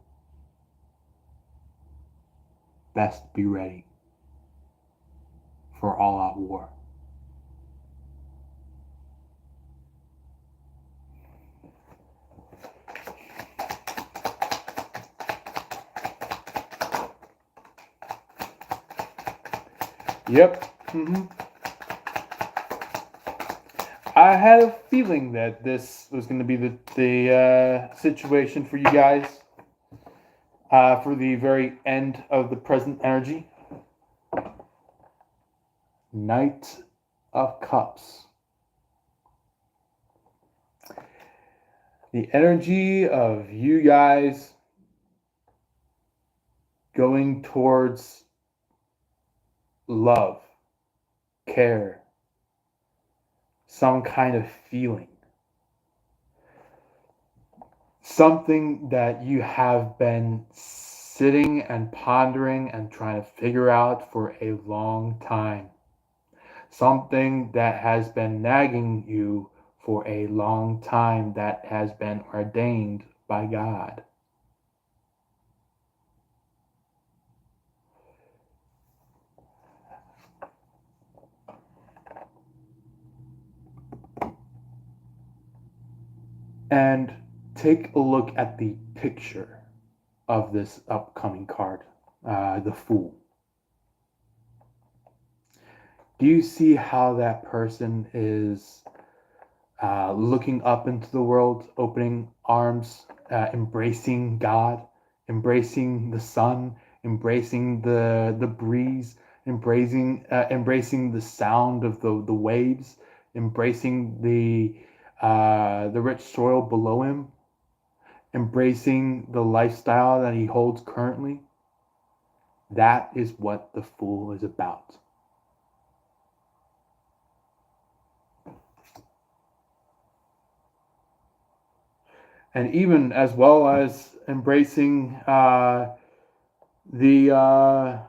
[SPEAKER 1] best be ready for all out war. Yep. I had a feeling that this was going to be the situation for you guys for the very end of the present energy. Knight of Cups. The energy of you guys going towards love, care, some kind of feeling. Something that you have been sitting and pondering and trying to figure out for a long time. Something that has been nagging you for a long time, that has been ordained by God. And take a look at the picture of this upcoming card, the Fool. Do you see how that person is looking up into the world, opening arms, embracing God, embracing the sun, embracing the breeze, embracing the sound of the waves, embracing the rich soil below him, embracing the lifestyle that he holds currently? That is what the Fool is about. and even as well as embracing the uh,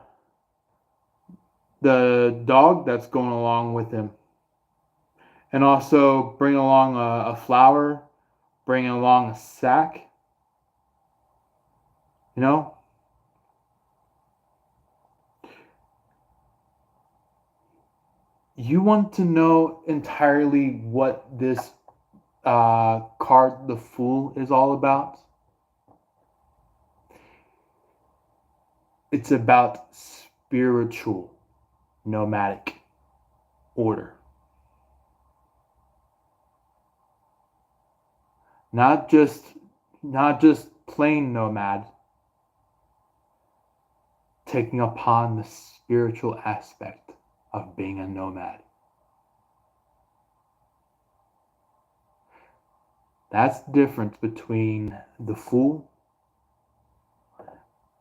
[SPEAKER 1] the dog that's going along with him, and also bring along a flower, bring along a sack. You know, you want to know entirely what this card, the Fool, is all about. It's about spiritual nomadic order. Not just plain nomad, taking upon the spiritual aspect of being a nomad. That's the difference between the Fool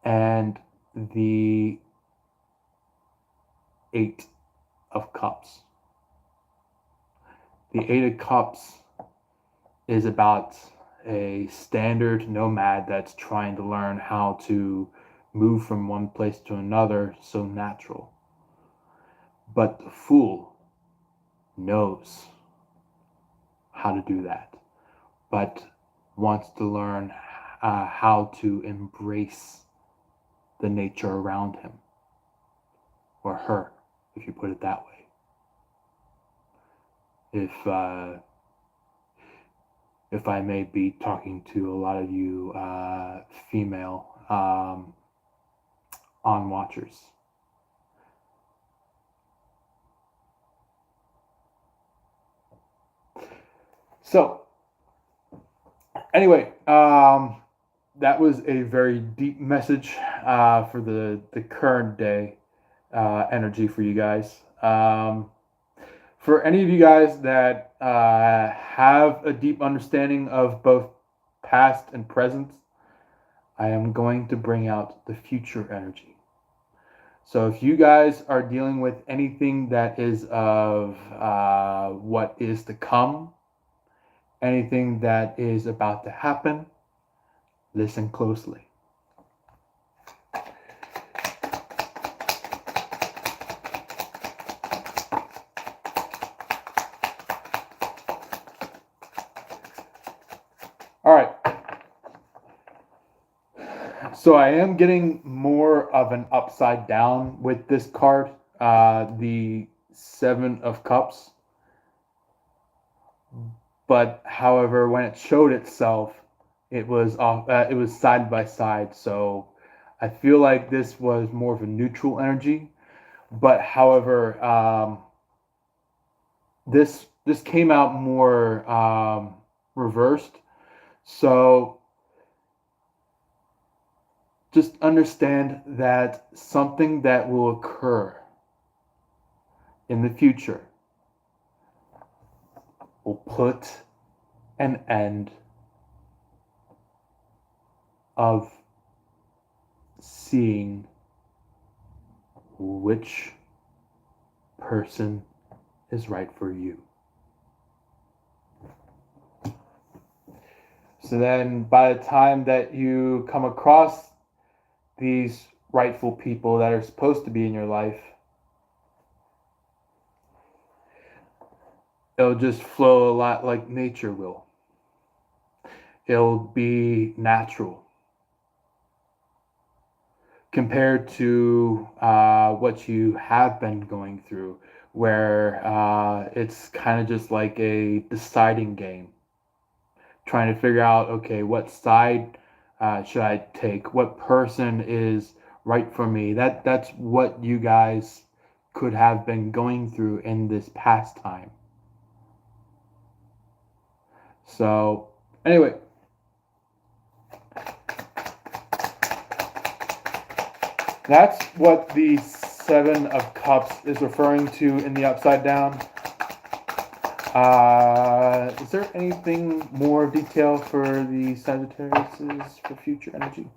[SPEAKER 1] and the Eight of Cups. The Eight of Cups is about a standard nomad that's trying to learn how to move from one place to another so natural. But the Fool knows how to do that, but wants to learn how to embrace the nature around him, or her, if you put it that way. If I may be talking to a lot of you female on watchers. So, anyway, that was a very deep message for the current day energy for you guys. For any of you guys that have a deep understanding of both past and present, I am going to bring out the future energy. So if you guys are dealing with anything that is of what is to come, anything that is about to happen, listen closely. All right. So I am getting more of an upside down with this card, the Seven of Cups. But however, when it showed itself, it was side by side. So I feel like this was more of a neutral energy. But however, this came out more reversed. So just understand that something that will occur in the future will put an end of seeing which person is right for you. So then by the time that you come across these rightful people that are supposed to be in your life, it'll just flow a lot like nature will. It'll be natural compared to what you have been going through, where it's kind of just like a deciding game, trying to figure out, okay, what side should I take? What person is right for me? That's what you guys could have been going through in this past time. So, anyway. That's what the Seven of Cups is referring to in the upside down. Is there anything more detail for the Sagittarius for future energy?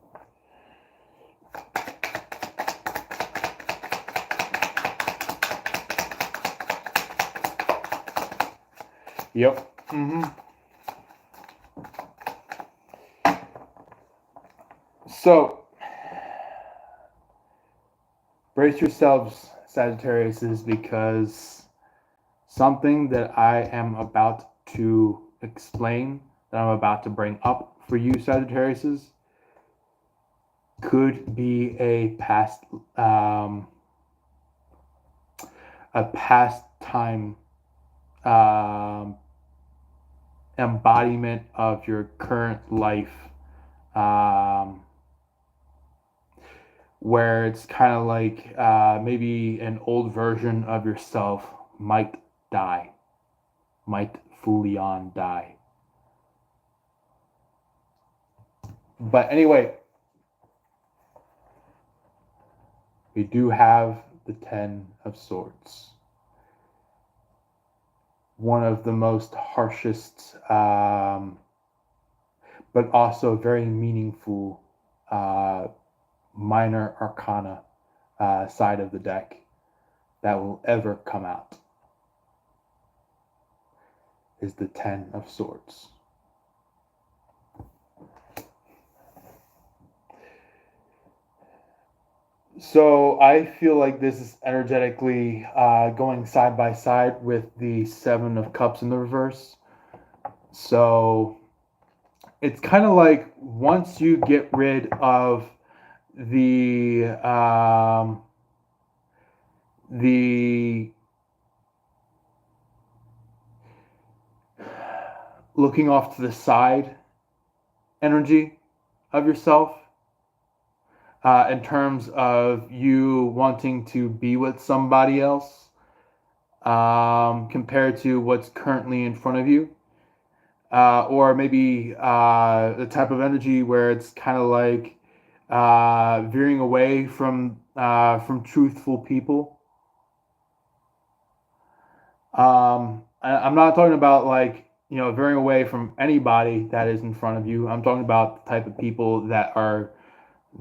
[SPEAKER 1] Yep. So, brace yourselves, Sagittarius, because something that I am about to explain, that I'm about to bring up for you, Sagittarius, could be a past time um, embodiment of your current life, um, where it's kind of like maybe an old version of yourself might die, might fully on die. But anyway, we do have the Ten of Swords. One of the most harshest, but also very meaningful minor arcana side of the deck that will ever come out is the Ten of Swords. So I feel like this is energetically going side by side with the Seven of Cups in the reverse. So it's kind of like once you get rid of the looking off to the side energy of yourself, in terms of you wanting to be with somebody else, compared to what's currently in front of you, or maybe the type of energy where it's kind of like veering away from truthful people. I'm not talking about like veering away from anybody that is in front of you. I'm talking about the type of people that are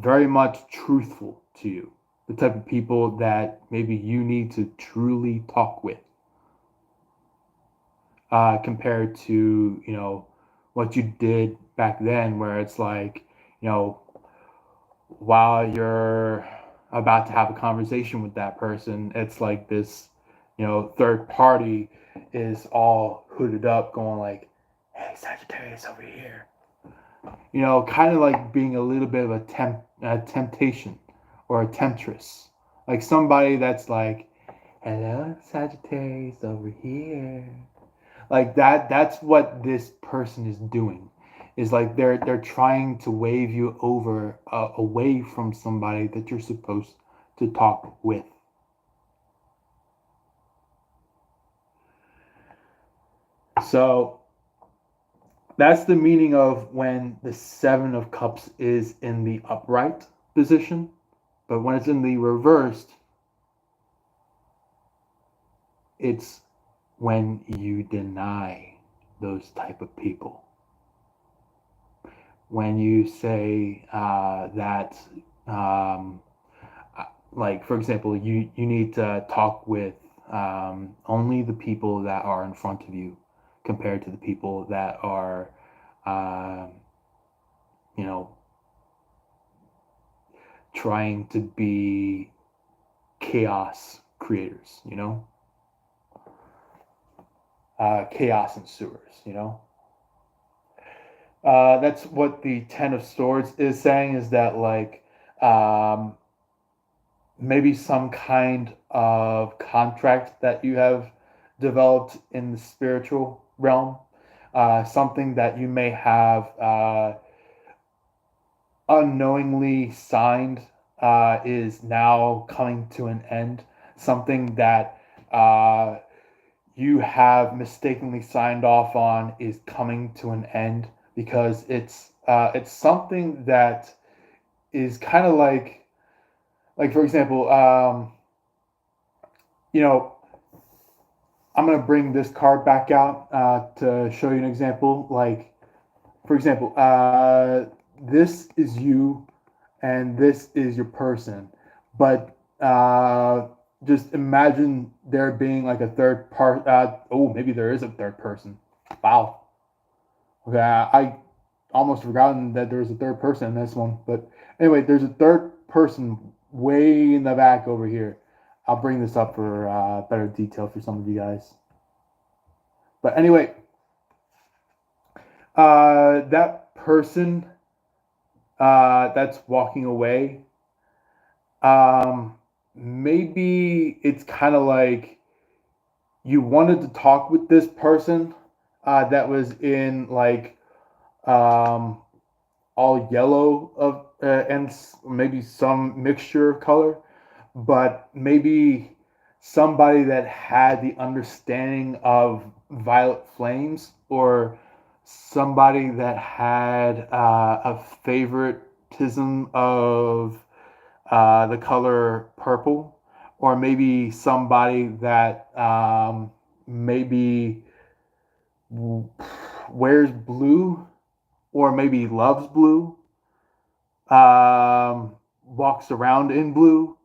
[SPEAKER 1] very much truthful to you, the type of people that maybe you need to truly talk with, compared to what you did back then, where it's like while you're about to have a conversation with that person, it's like this third party is all hooded up going like, hey, Sagittarius over here, kind of like being a little bit of a temptation or a temptress, like somebody that's like, hello, Sagittarius over here, like that. That's what this person is doing. Is like they're trying to wave you over, away from somebody that you're supposed to talk with. So that's the meaning of when the Seven of Cups is in the upright position. But when it's in the reversed, it's when you deny those type of people. When you say that, like, for example, you need to talk with only the people that are in front of you compared to the people that are, uh, you know, trying to be chaos creators, chaos ensures. That's what the Ten of Swords is saying, is that like maybe some kind of contract that you have developed in the spiritual realm, something that you may have unknowingly signed, is now coming to an end. Something that you have mistakenly signed off on is coming to an end, because it's something that is kind of like, for example, I'm gonna bring this card back out to show you an example. Like, for example, this is you, and this is your person, but just imagine there being like a third part. Oh, maybe there is a third person. Wow. Okay, almost forgotten that there was a third person in this one. But anyway, there's a third person way in the back over here. I'll bring this up for better detail for some of you guys. But anyway, that person that's walking away, maybe it's kind of like you wanted to talk with this person that was in like um, all yellow of and maybe some mixture of color, but maybe somebody that had the understanding of violet flames, or somebody that had a favoritism of the color purple, or maybe somebody that maybe wears blue, or maybe loves blue, walks around in blue,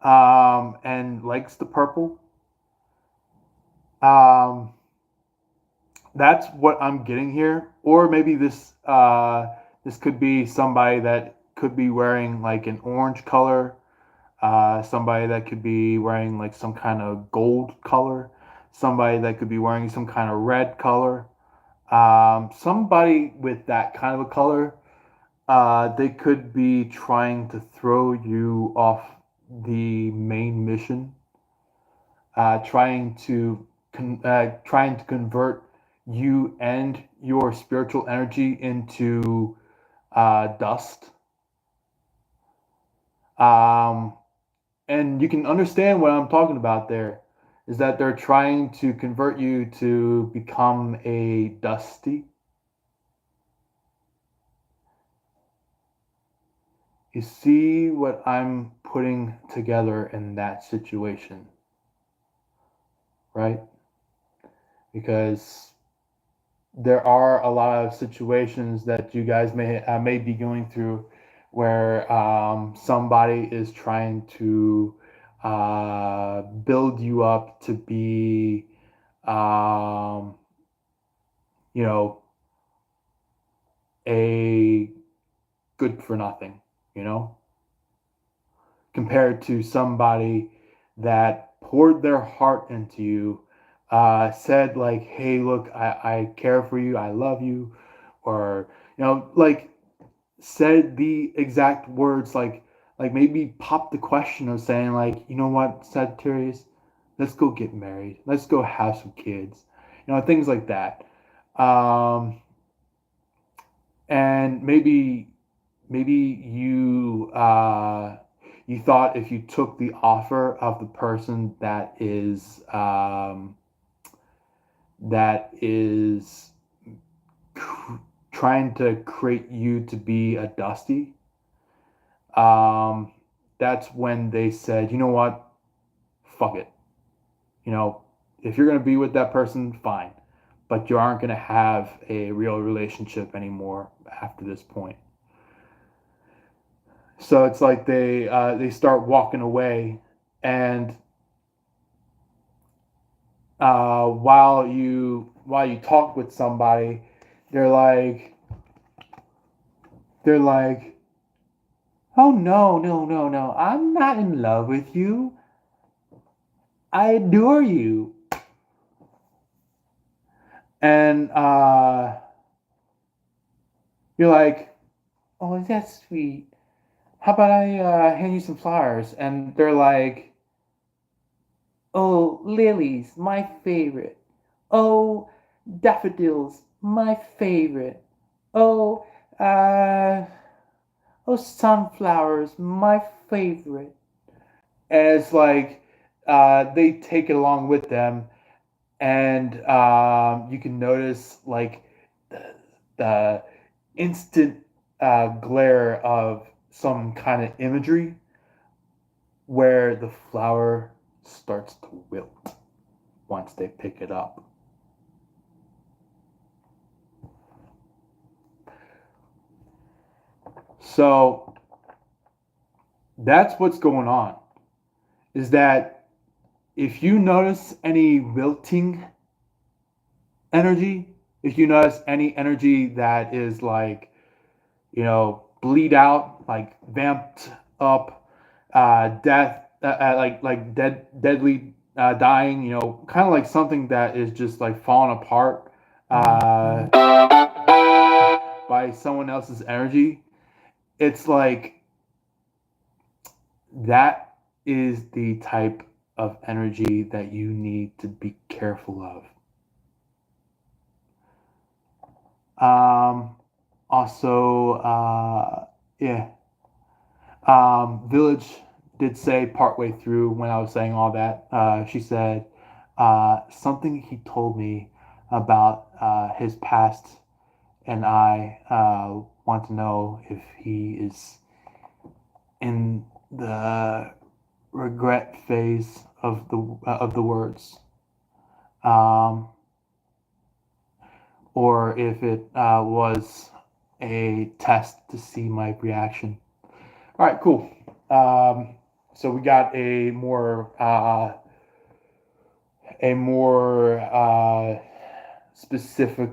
[SPEAKER 1] and likes the purple. Um, that's what I'm getting here. Or maybe this could be somebody that could be wearing like an orange color, somebody that could be wearing like some kind of gold color, somebody that could be wearing some kind of red color, somebody with that kind of a color. They could be trying to throw you off the main mission, trying to convert you and your spiritual energy into dust. Um, and you can understand what I'm talking about there. Is that they're trying to convert you to become a dusty. You see what I'm putting together in that situation, right? Because there are a lot of situations that you guys may be going through where somebody is trying to build you up to be, um, you know, a good for nothing, you know, compared to somebody that poured their heart into you, said like, "Hey, look, I care for you, I love you," or like said the exact words, like maybe popped the question of saying like, "You know what, Sagittarius, let's go get married, let's go have some kids," things like that. Um, and maybe you thought if you took the offer of the person that is trying to create you to be a dusty, um, that's when they said, "You know what, fuck it, if you're going to be with that person, fine, but you aren't going to have a real relationship anymore after this point." So it's like they start walking away, and while you talk with somebody, they're like they're like, "Oh no, no, no, no! I'm not in love with you. I adore you." And you're like, "Oh, that's sweet. How about I hand you some flowers?" And they're like, "Oh, lilies, my favorite. Oh, daffodils, my favorite. Oh, uh, oh, sunflowers, my favorite." And it's like they take it along with them, and you can notice like the instant glare of some kind of imagery where the flower starts to wilt once they pick it up. So that's what's going on. Is that if you notice any wilting energy, if you notice any energy that is like, bleed out, like vamped up, death, deadly dying, kind of like something that is just like falling apart by someone else's energy. It's like that is the type of energy that you need to be careful of. Also, yeah. Village did say partway through when I was saying all that, she said something he told me about his past, and I want to know if he is in the regret phase of the words, um, or if it was a test to see my reaction. All right, cool. So we got a more specific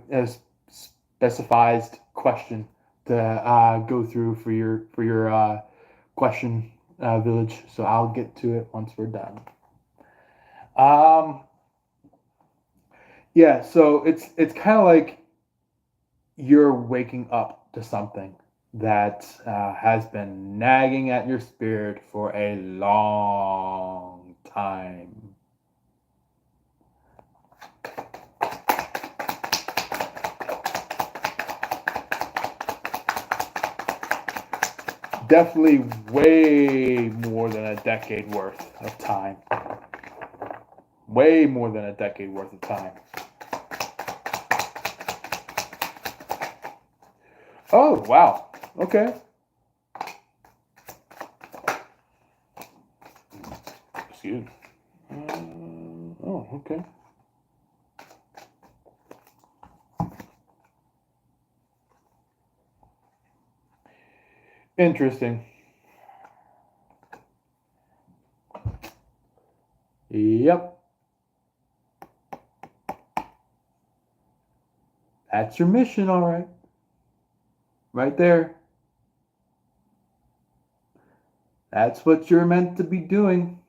[SPEAKER 1] specified question to go through for your question village. So I'll get to it once we're done. Um, yeah. So it's kind of like you're waking up to something that has been nagging at your spirit for a long time. Definitely way more than a decade worth of time. Way more than a decade worth of time. Oh, wow. Okay. Excuse me. Oh, okay. Interesting. Yep. That's your mission, all right. Right there. That's what you're meant to be doing.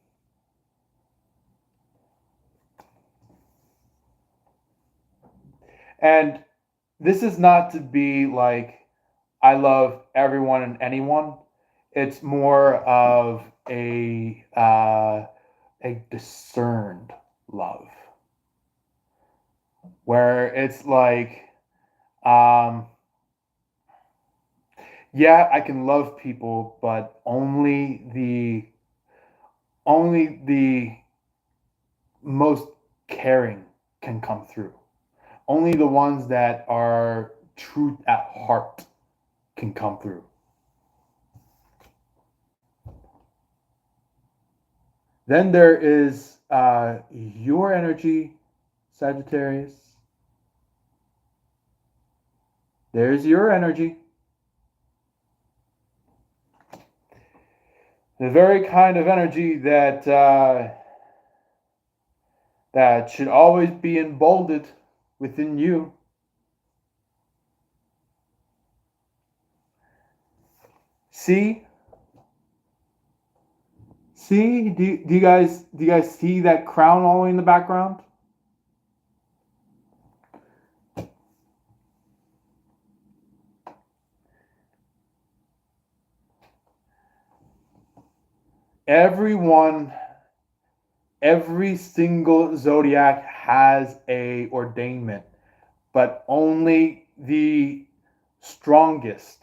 [SPEAKER 1] And this is not to be like, I love everyone and anyone. It's more of a discerned love, where it's like, um, yeah, I can love people, but only the most caring can come through. Only the ones that are truth at heart can come through. Then there is your energy, Sagittarius. There's your energy. The very kind of energy that should always be emboldened within you. See, do you guys see that crown all the way in the background? Everyone, every single zodiac has a ordainment, but only the strongest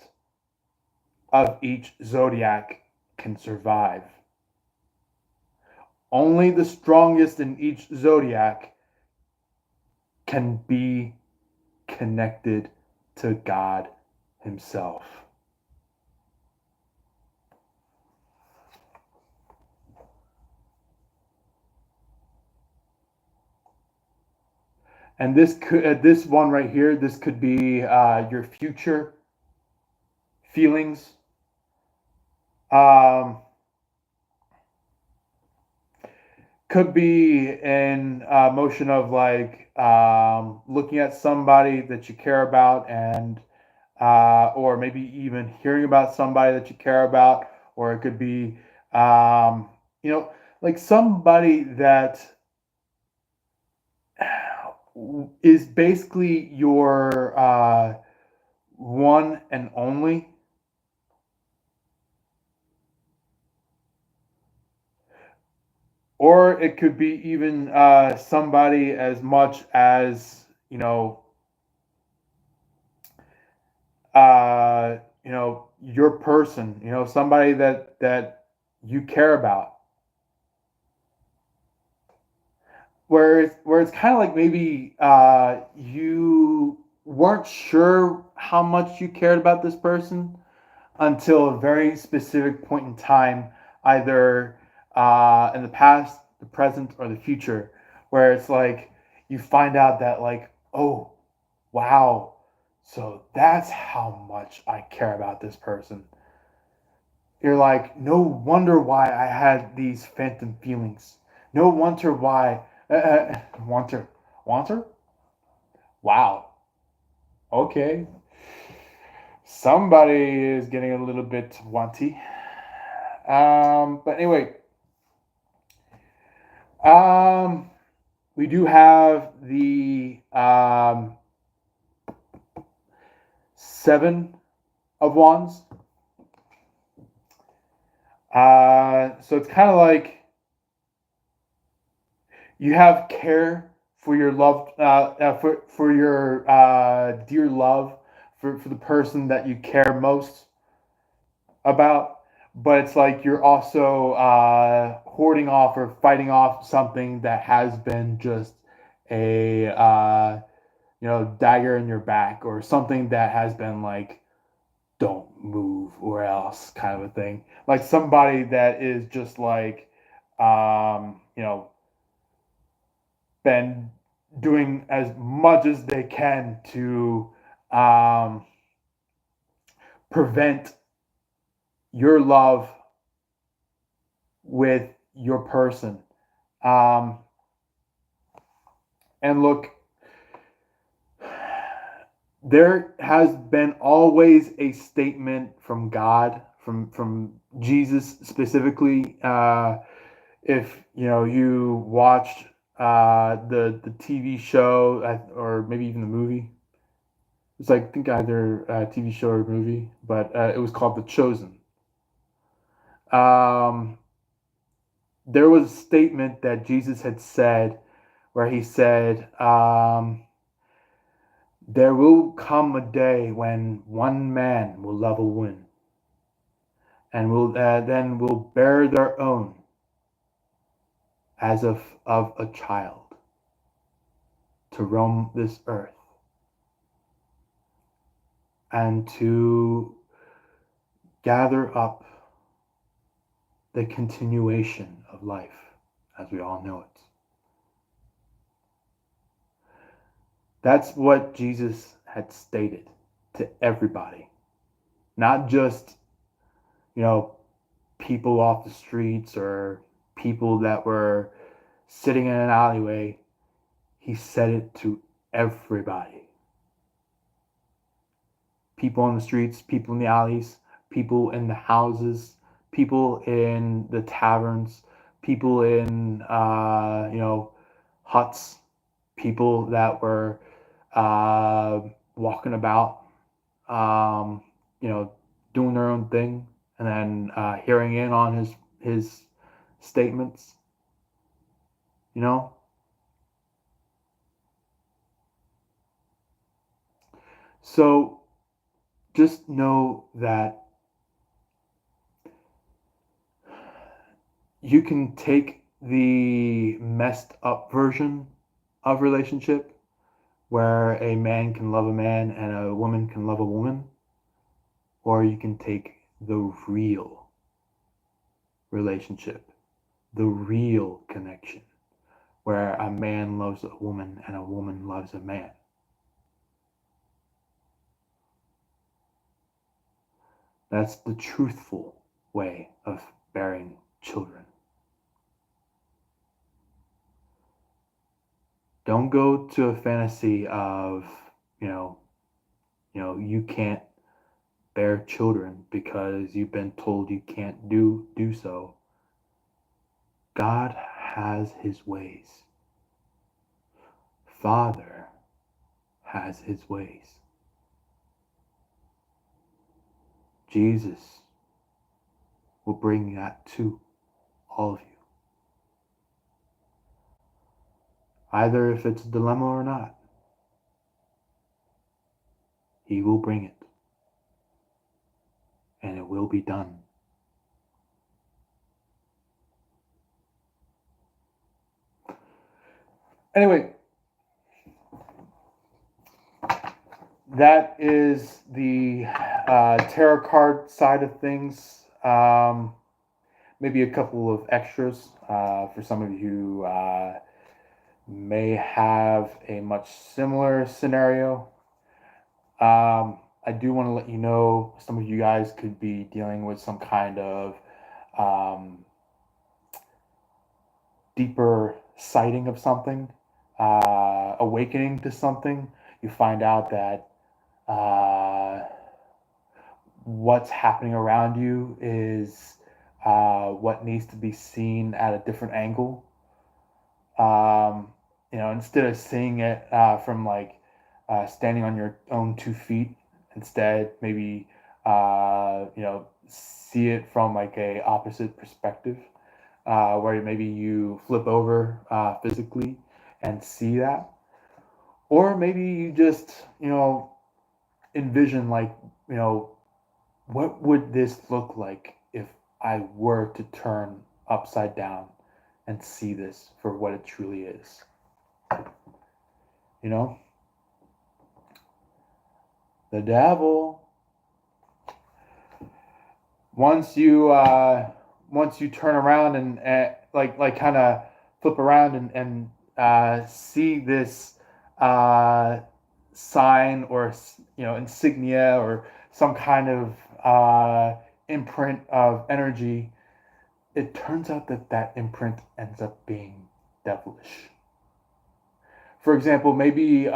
[SPEAKER 1] of each zodiac can survive. Only the strongest in each zodiac can be connected to God Himself. And this one right here, this could be your future feelings. Um, could be an motion of like looking at somebody that you care about, and or maybe even hearing about somebody that you care about, or it could be um, you know, like somebody that is basically your one and only. Or it could be even somebody as much as your person, somebody that you care about. Where it's kind of like maybe you weren't sure how much you cared about this person until a very specific point in time, either in the past, the present, or the future, where it's like you find out that, like, oh, wow, so that's how much I care about this person. You're like, no wonder why I had these phantom feelings. No wonder why. Wonder. Wonder? Wow. Okay. Somebody is getting a little bit wanty. But anyway, um, we do have the Seven of Wands. So it's kind of like you have care for your love, for your dear love, for the person that you care most about, but it's like you're also hoarding off or fighting off something that has been just a dagger in your back, or something that has been like, don't move or else, kind of a thing. Like somebody that is just like been doing as much as they can to um, prevent your love with your person. Um, and look, there has been always a statement from God, from Jesus specifically. If you watched the TV show, or maybe even the movie, it's like, I think either a TV show or movie, but it was called The Chosen. Um, there was a statement that Jesus had said where he said, there will come a day when one man will love a woman, and will bear their own as of a child to roam this earth and to gather up the continuation of life as we all know it. That's what Jesus had stated to everybody, not just, people off the streets or people that were sitting in an alleyway. He said it to everybody. People on the streets, people in the alleys, people in the houses, people in the taverns, people in, huts, people that were walking about, um, you know, doing their own thing, and then hearing in on his statements. You know, so just know that you can take the messed up version of relationship, where a man can love a man and a woman can love a woman, or you can take the real relationship, the real connection, where a man loves a woman and a woman loves a man. That's the truthful way of bearing children. Don't go to a fantasy of, you know, you can't bear children because you've been told you can't do so. God has his ways. Father has his ways. Jesus will bring that to all of you. Either if it's a dilemma or not, he will bring it. And it will be done. Anyway, that is the tarot card side of things. Maybe a couple of extras for some of you who may have a much similar scenario. I do want to let you know some of you guys could be dealing with some kind of deeper sighting of something, awakening to something. You find out that what's happening around you is what needs to be seen at a different angle. Instead of seeing it from like standing on your own 2 feet, instead maybe see it from like a opposite perspective, where maybe you flip over physically and see that, or maybe you just envision like what would this look like if I were to turn upside down and see this for what it truly is. The devil. Once you turn around and like kind of flip around and see this sign or insignia or some kind of imprint of energy, it turns out that imprint ends up being devilish. For example, maybe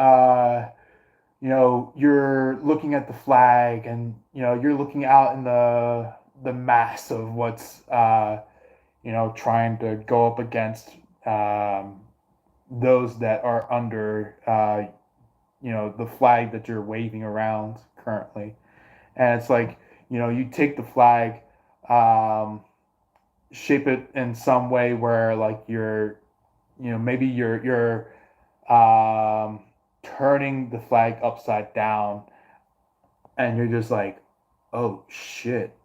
[SPEAKER 1] you're looking at the flag and you're looking out in the mass of what's trying to go up against those that are under the flag that you're waving around currently. And it's like you take the flag, shape it in some way where like you're maybe you're turning the flag upside down, and you're just like, oh shit,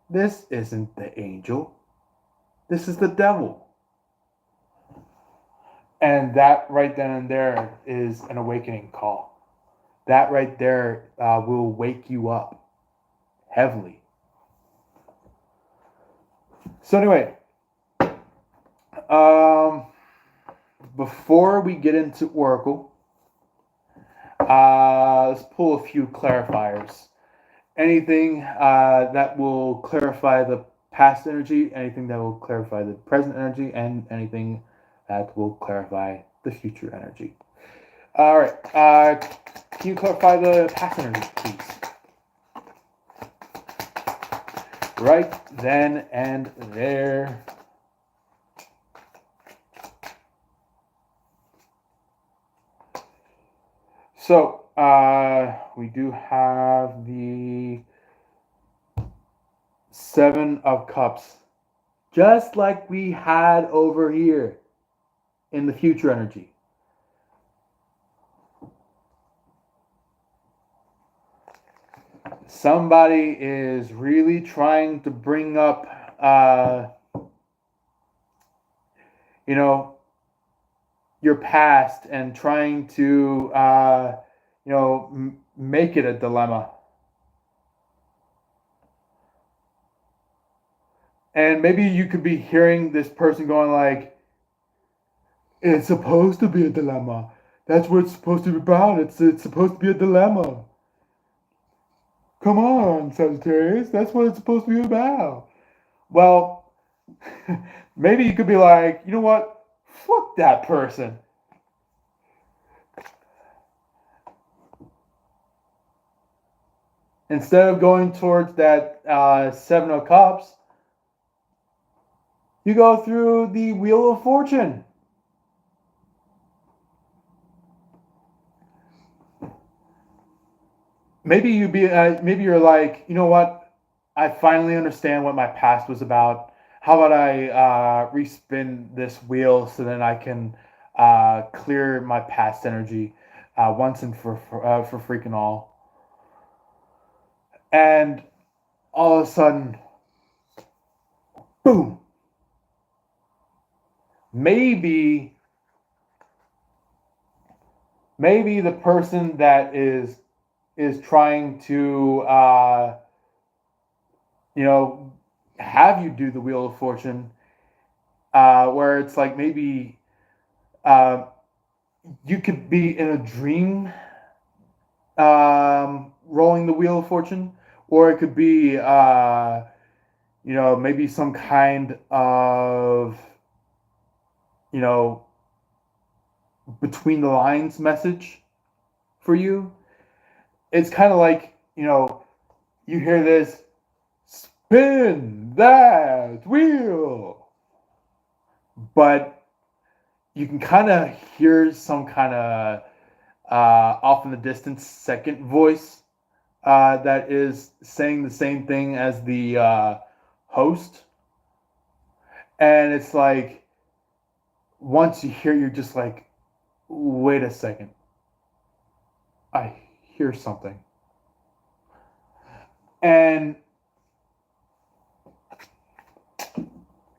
[SPEAKER 1] this isn't the angel, this is the devil. And that right then and there is an awakening call. That right there will wake you up heavily. So anyway, before we get into Oracle, let's pull a few clarifiers. Anything that will clarify the past energy, anything that will clarify the present energy, and anything that will clarify the future energy. All right. Can you clarify the past energy, please? Right then and there. So, we do have the Seven of Cups, just like we had over here in the future energy. Somebody is really trying to bring up, your past and trying to, make it a dilemma. And maybe you could be hearing this person going like, it's supposed to be a dilemma. That's what it's supposed to be about. It's supposed to be a dilemma. Come on, Sagittarius. That's what it's supposed to be about. Well, maybe you could be like, you know what? Fuck that person. Instead of going towards that Seven of Cups, you go through the Wheel of Fortune. Maybe you're like, you know what? I finally understand what my past was about. How about I respin this wheel so then I can clear my past energy once and for freaking all. And all of a sudden, boom! Maybe maybe the person that is trying to you know have you do the Wheel of Fortune, where it's like maybe uh, you could be in a dream rolling the Wheel of Fortune, or it could be maybe some kind of you know between the lines message for you. It's kind of like you hear this, spin that wheel, but you can kind of hear some kind of off in the distance second voice that is saying the same thing as the host. And it's like, once you hear, you're just like, wait a second, I hear something. And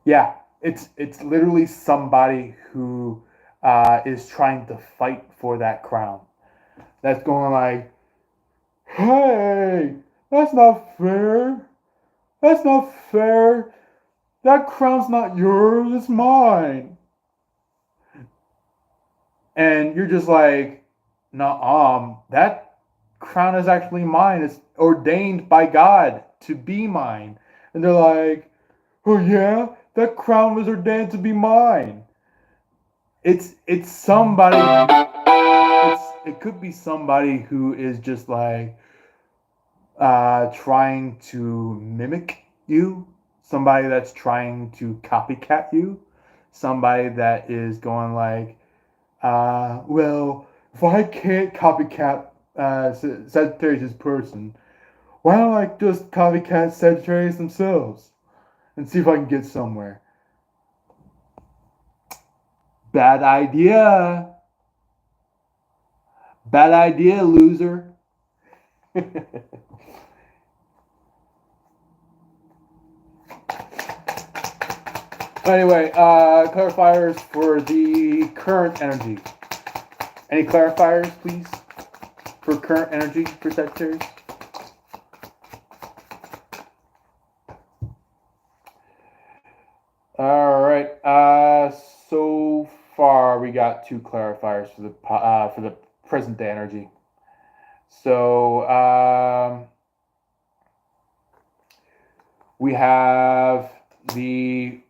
[SPEAKER 1] yeah, it's literally somebody who is trying to fight for that crown. That's going like, hey, that's not fair. That's not fair. That crown's not yours, it's mine. And you're just like, nah, that crown is actually mine. It's ordained by God to be mine. And they're like, oh yeah, that crown was ordained to be mine. It's somebody. It could be somebody who is just like trying to mimic you, somebody that's trying to copycat you, somebody that is going like, well, if I can't copycat Sagittarius' person, why don't I just copycat Sagittarius themselves and see if I can get somewhere? Bad idea. Bad idea, loser. Anyway, clarifiers for the current energy. Any clarifiers, please, for current energy for Sagittarius? All right. So far we got two clarifiers for the present day energy. So we have the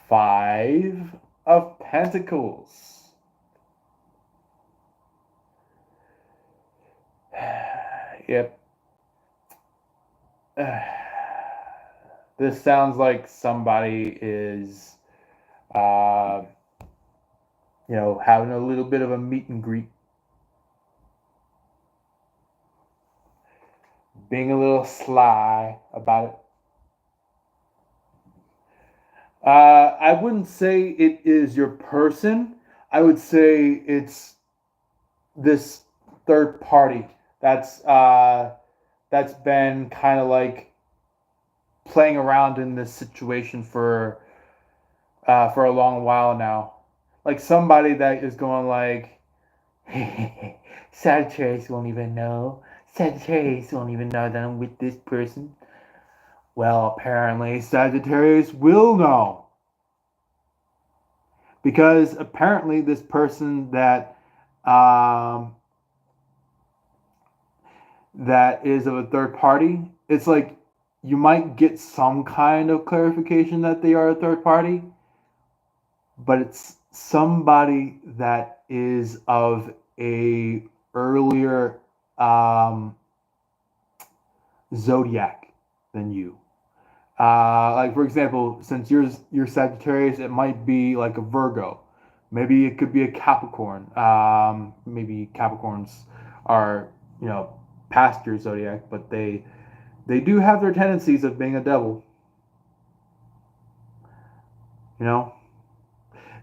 [SPEAKER 1] Five of Pentacles. Yep. This sounds like somebody is, uh, having a little bit of a meet and greet, being a little sly about it. I wouldn't say it is your person. I would say it's this third party that's been kind of like playing around in this situation for a long while now. Like somebody that is going like, Sagittarius won't even know. Sagittarius won't even know that I'm with this person. Well, apparently Sagittarius will know. Because apparently this person um, that is of a third party, it's like you might get some kind of clarification that they are a third party, but it's somebody that is of a earlier um, zodiac than you. Like for example, since you're Sagittarius, it might be like a Virgo. Maybe it could be a Capricorn. Maybe Capricorns are past your zodiac, but they do have their tendencies of being a devil. You know.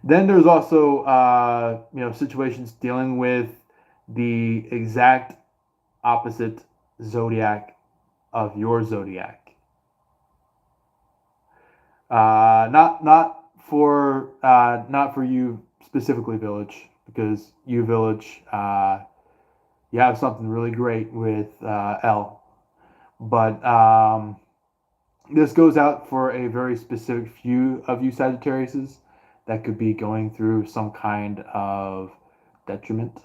[SPEAKER 1] Then there's also situations dealing with the exact opposite zodiac of your zodiac. Not for you specifically, Village, because you Village you have something really great with L. But this goes out for a very specific few of you Sagittariuses that could be going through some kind of detriment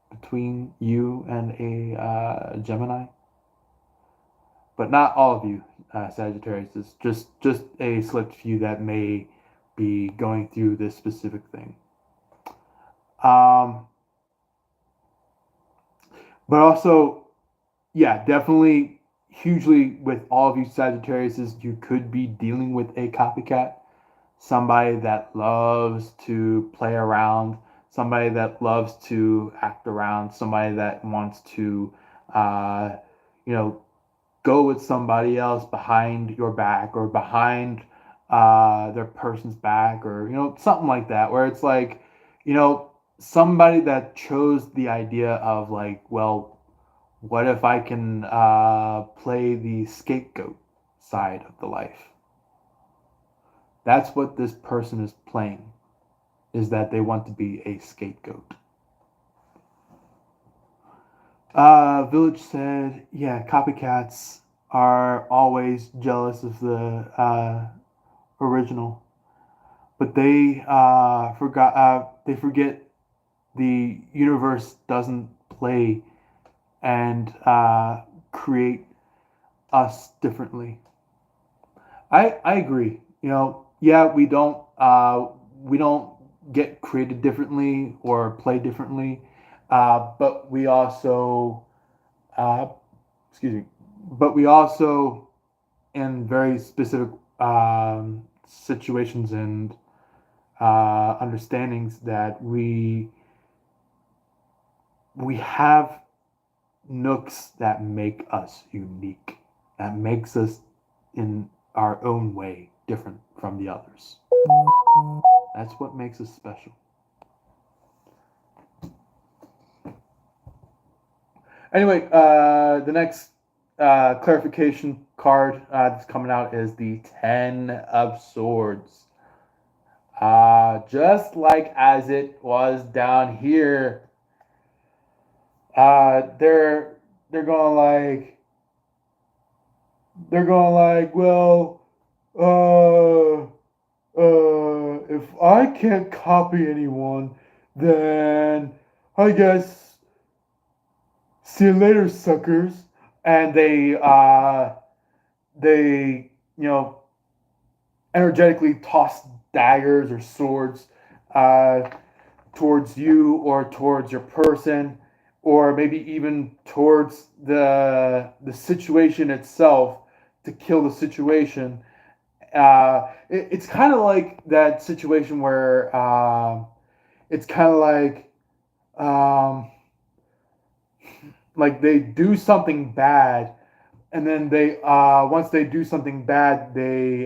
[SPEAKER 1] between you and a Gemini. But not all of you Sagittarius. It's just a select few that may be going through this specific thing. But also, yeah, definitely hugely with all of you Sagittariuses, you could be dealing with a copycat, somebody that loves to play around, somebody that loves to act around, somebody that wants to, uh, you know, go with somebody else behind your back or behind their person's back, or something like that, where it's like, somebody that chose the idea of like, well, what if I can play the scapegoat side of the life? That's what this person is playing, is that they want to be a scapegoat. Village said, yeah, copycats are always jealous of the original, but they forget the universe doesn't play and create us differently. I agree. Yeah, we don't get created differently or play differently, but we also uh, excuse me, but we also in very specific situations and understandings that we have nooks that make us unique, that makes us in our own way different from the others. That's what makes us special. Anyway, the next clarification card that's coming out is the Ten of Swords. Just like as it was down here, they're going like, well, if I can't copy anyone, then I guess see you later, suckers. And they energetically toss daggers or swords uh, towards you or towards your person, or maybe even towards the situation itself to kill the situation. It's kind of like that situation where it's kind of um, like they do something bad, and then they once they do something bad, they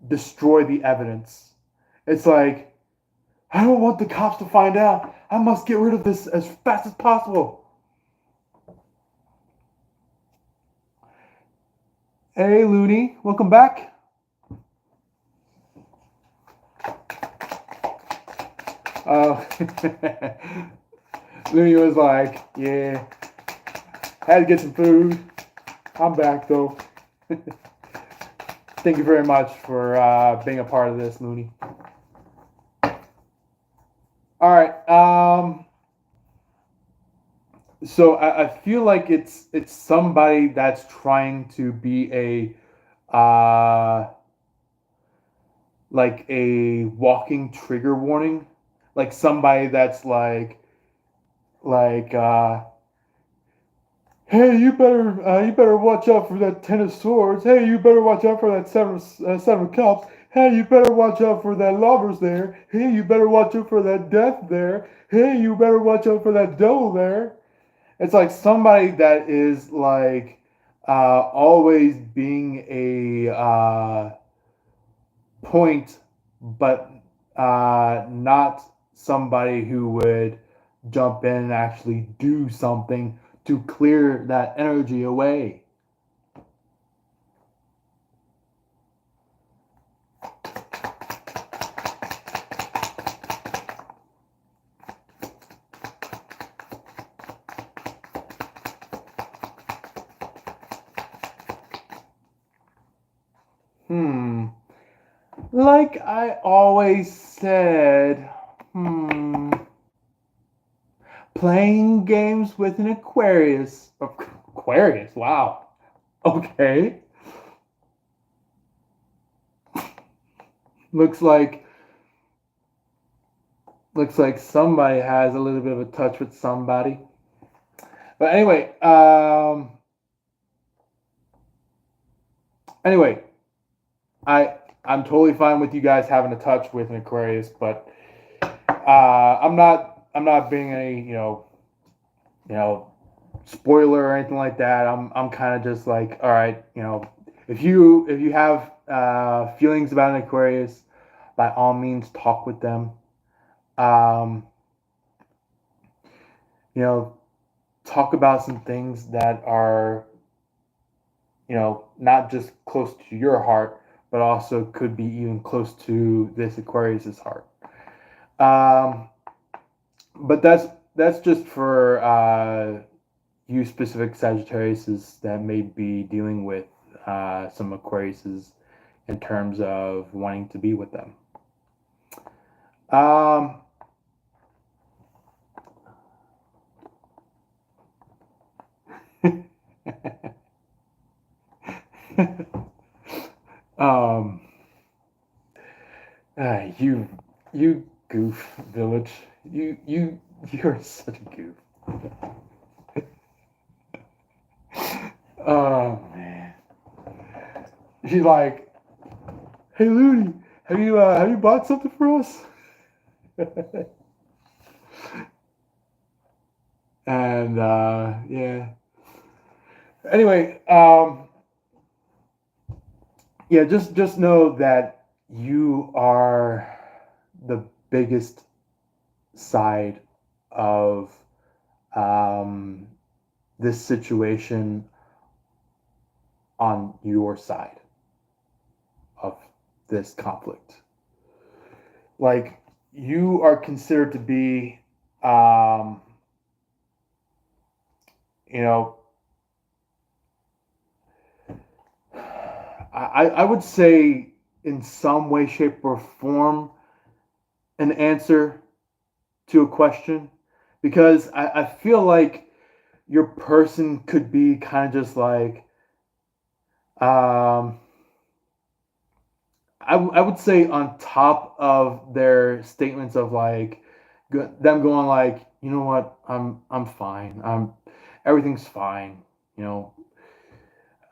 [SPEAKER 1] destroy the evidence. It's like, I don't want the cops to find out. I must get rid of this as fast as possible. Hey, Looney, welcome back. Oh, Looney was like, yeah, had to get some food. I'm back though. Thank you very much for being a part of this, Looney. All right. So I feel like it's somebody that's trying to be like a walking trigger warning, like somebody that's like, like, hey, you better watch out for that ten of swords. Hey, you better watch out for that seven of cups. Hey, you better watch out for that lovers there. Hey, you better watch out for that death there. Hey, you better watch out for that devil there. It's like somebody that is like always being a point, but not somebody who would jump in and actually do something to clear that energy away. Hmm. Like I always said, playing games with an Aquarius. Aquarius, wow. Okay. Looks like looks like somebody has a little bit of a touch with somebody. But anyway, I I'm totally fine with you guys having a touch with an Aquarius, but I'm not being any you know spoiler or anything like that. I'm kind of just like, all right, if you have feelings about an Aquarius, by all means talk with them. Um, you know, talk about some things that are not just close to your heart, but also could be even close to this Aquarius's heart. Um, but that's just for you specific Sagittariuses that may be dealing with some Aquariuses in terms of wanting to be with them. Um, um, you goof village. You're such a goof. Oh man. She's like, hey Looney, have you bought something for us? And yeah. Anyway, yeah, just know that you are the biggest side of um, this situation on your side of this conflict. Like you are considered to be, um, you know, I would say in some way, shape, or form an answer to a question because I feel like your person could be kind of just like um, I would say on top of their statements of like them going like, you know what, I'm fine, everything's fine, you know,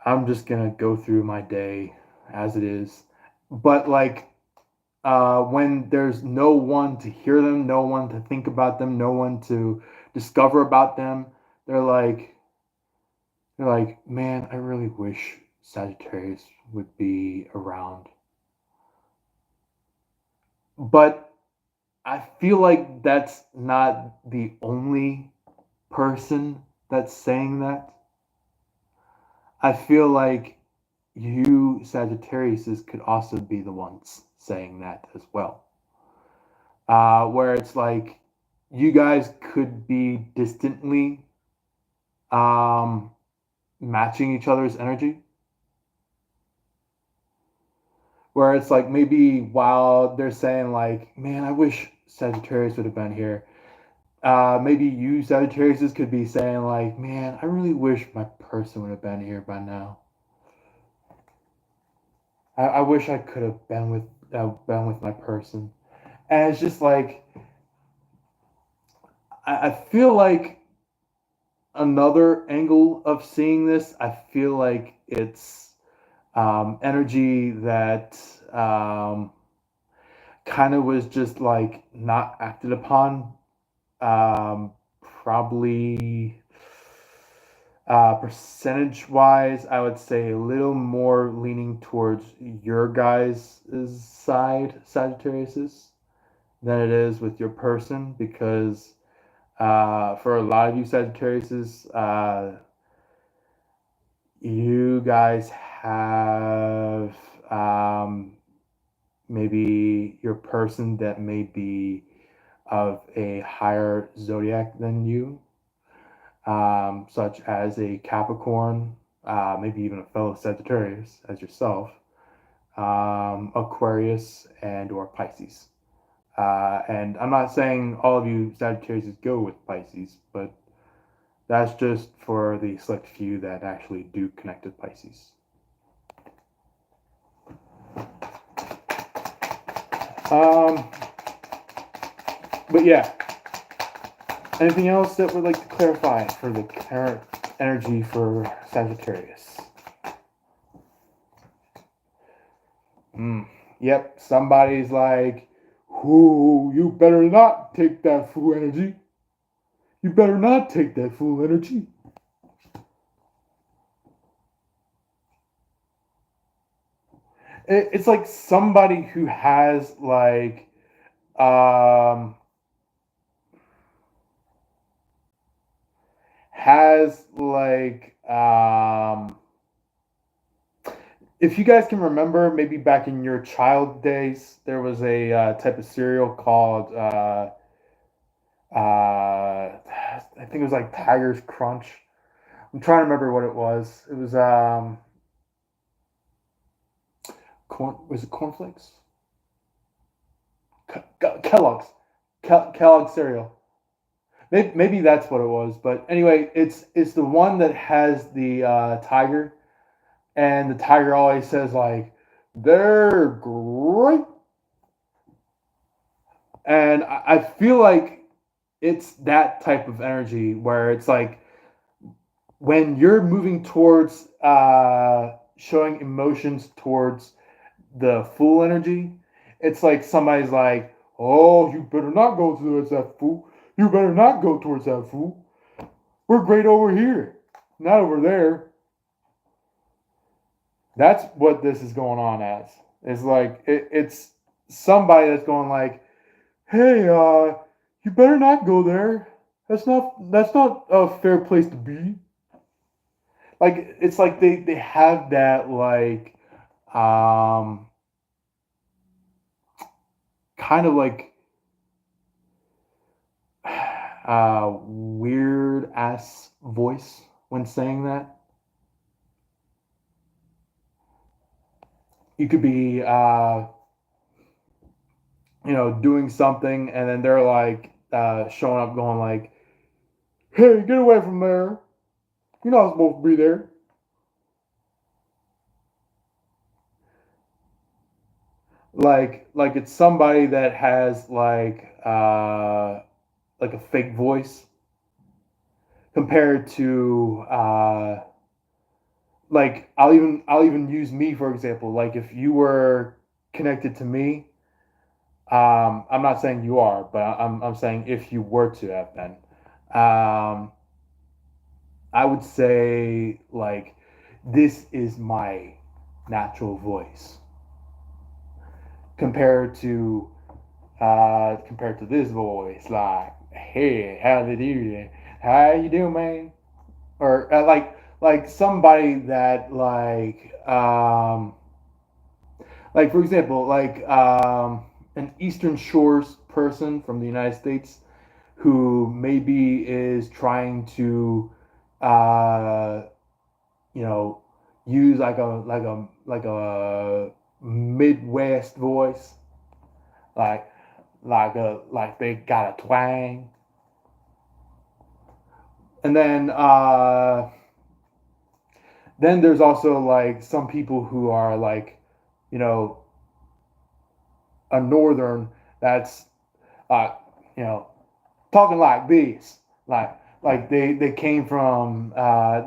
[SPEAKER 1] I'm just gonna go through my day as it is, but like when there's no one to hear them, no one to think about them, no one to discover about them, they're like man, I really wish Sagittarius would be around. But I feel like that's not the only person that's saying that. I feel like you Sagittariuses could also be the ones saying that as well. Where it's like you guys could be distantly um, matching each other's energy. Where it's like maybe while they're saying like, man, I wish Sagittarius would have been here. Maybe you Sagittarius could be saying like, man, I really wish my person would have been here by now. I wish I could have been with my person. And it's just like I feel like another angle of seeing this, I feel like it's energy that kind of was just like not acted upon. Probably percentage wise, I would say a little more leaning towards your guys' side, Sagittarius's, than it is with your person because for a lot of you Sagittarius's, you guys have maybe your person that may be of a higher zodiac than you, such as a Capricorn, maybe even a fellow Sagittarius as yourself, Aquarius, and or Pisces. And I'm not saying all of you Sagittarius go with Pisces, but that's just for the select few that actually do connect with Pisces. Um, but yeah, anything else that would like to clarify for the current energy for Sagittarius? Yep, somebody's like, "Ooh, you better not take that full energy. You better not take that full energy." It's like somebody who um, has if you guys can remember, maybe back in your child days, there was a type of cereal called I think it was like Tiger's Crunch. I'm trying to remember what it was. It was corn. Was it cornflakes? Kellogg's. Kellogg's cereal. Maybe that's what it was. But anyway, it's the one that has the tiger, and the tiger always says like, "They're great," and I feel like it's that type of energy where it's like when you're moving towards showing emotions towards the fool energy, it's like somebody's like, "Oh, you better not go towards that fool. You better not go towards that fool. We're great over here, not over there." That's what this is going on as. It's like it's somebody that's going like, "Hey, you better not go there. That's not a fair place to be." Like it's like they have that um kind of like weird ass voice when saying that. You could be doing something and then they're like showing up going like, "Hey, get away from there. You're not supposed to be there." Like it's somebody that has like a fake voice compared to like I'll even use me for example. Like if you were connected to me, I'm not saying you are, but I'm saying if you were to have been, um, I would say like this is my natural voice compared to this voice. Like, "Hey, how did you? How you doing, man?" Or like somebody that like for example an Eastern Shores person from the United States who maybe is trying to uh, you know use like a Midwest voice, like like they got a twang, and then there's also like some people who are like you know a northern that's uh, you know talking like this, like they came from.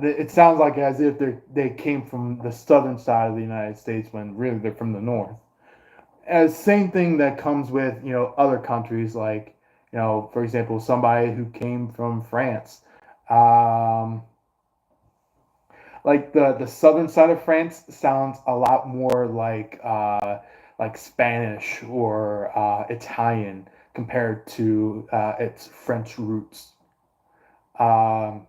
[SPEAKER 1] It sounds like as if they came from the southern side of the United States when really they're from the north. As same thing that comes with other countries like for example somebody who came from France. Um, like the southern side of France sounds a lot more like Spanish or Italian compared to its French roots. Um,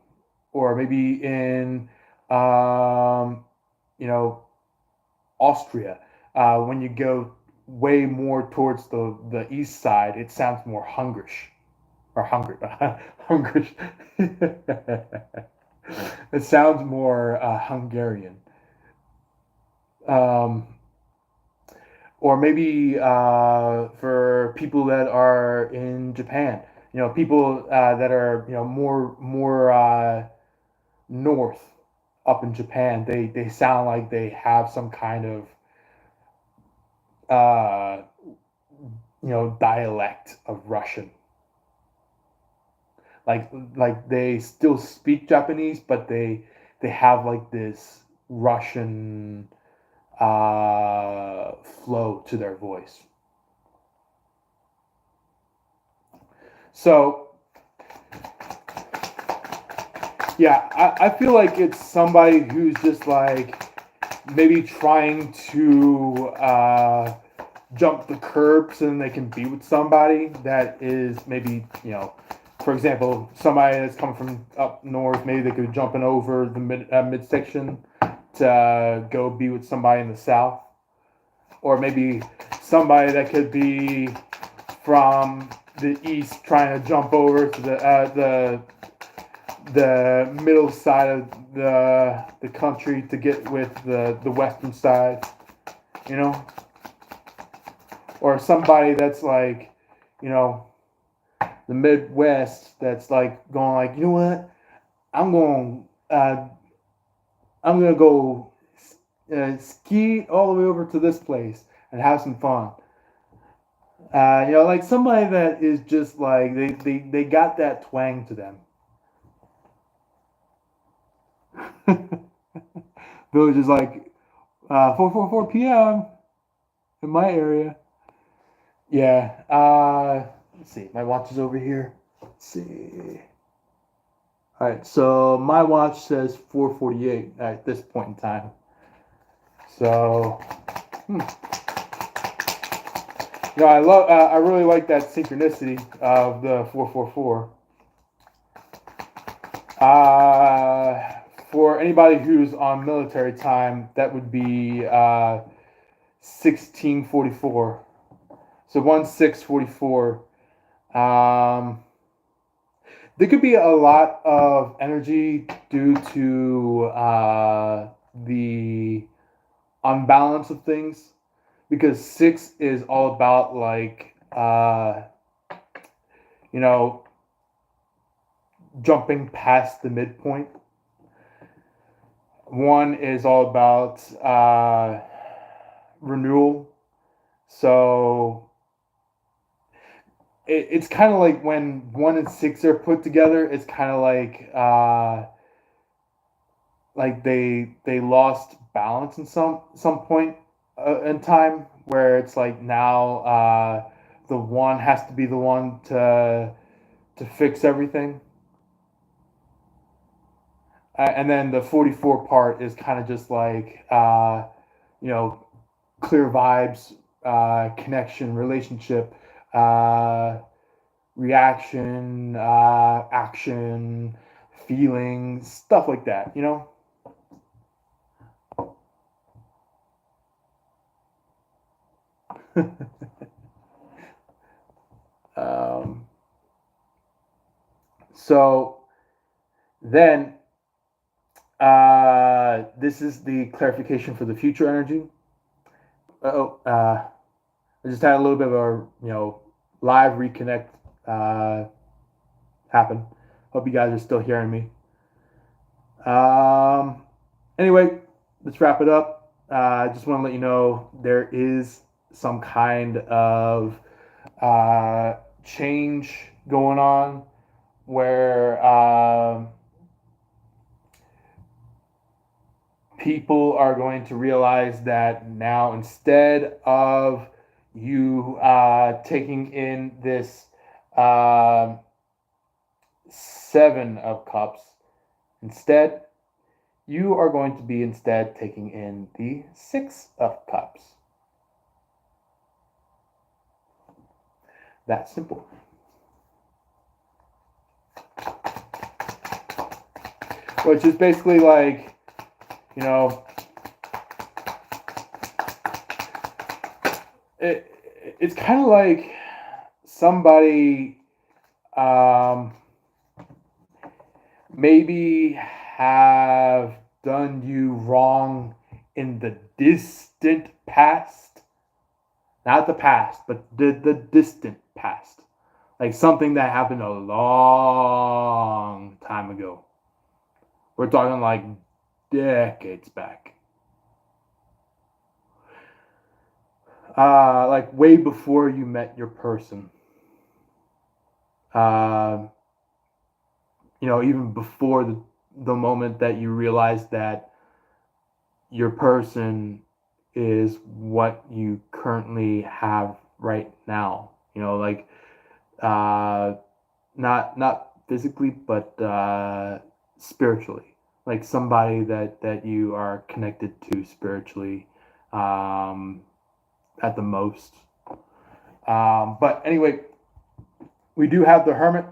[SPEAKER 1] or maybe in um, you know Austria. When you go way more towards the east side, it sounds more Hungarish or Hungary, Hungarish. It sounds more Hungarian. Um, or maybe for people that are in Japan, people that are more north up in Japan, they sound like they have some kind of uh, dialect of Russian. Like they still speak Japanese, but they have like this Russian flow to their voice. So yeah, I feel like it's somebody who's just like maybe trying to jump the curb so then they can be with somebody that is maybe for example, somebody that's coming from up north, maybe they could jump in over the midsection to go be with somebody in the south, or maybe somebody that could be from the east trying to jump over to the middle side of the country to get with the western side, you know, or somebody that's like, you know, the Midwest that's like going like, you know what, I'm going I'm gonna go ski all the way over to this place and have some fun. Like somebody that is just like they got that twang to them. Village is like 4:44 p.m. in my area. Yeah. Let's see. My watch is over here. Let's see. All right. So my watch says 4:48 at this point in time. So, I love. I really like that synchronicity of the 4:44. For anybody who's on military time, that would be 16:44. So 16:44. There could be a lot of energy due to the unbalance of things, because six is all about like you know jumping past the midpoint. One is all about renewal. So it's kind of like when one and six are put together, it's kind of like they lost balance in some point in time, where it's like now the one has to be the one to fix everything. And then the 44 part is kind of just like you know clear vibes, connection, relationship, reaction, action, feelings, stuff like that, um, so then this is the clarification for the future energy. I just had a little bit of a live reconnect happen. Hope you guys are still hearing me. Um, anyway, let's wrap it up. I just want to let you know there is some kind of change going on where people are going to realize that now, instead of you taking in this uh, Seven of Cups, instead you are going to be instead taking in the Six of Cups. That simple. Which is basically like, you know, it's kind of like somebody um, maybe have done you wrong in the distant past. Not the past, but the distant past. Like something that happened a long time ago. We're talking like decades back. Like way before you met your person. Uh, even before the moment that you realize that your person is what you currently have right now. Like uh, not physically, but spiritually. Like somebody that you are connected to spiritually, at the most. But anyway, we do have the Hermit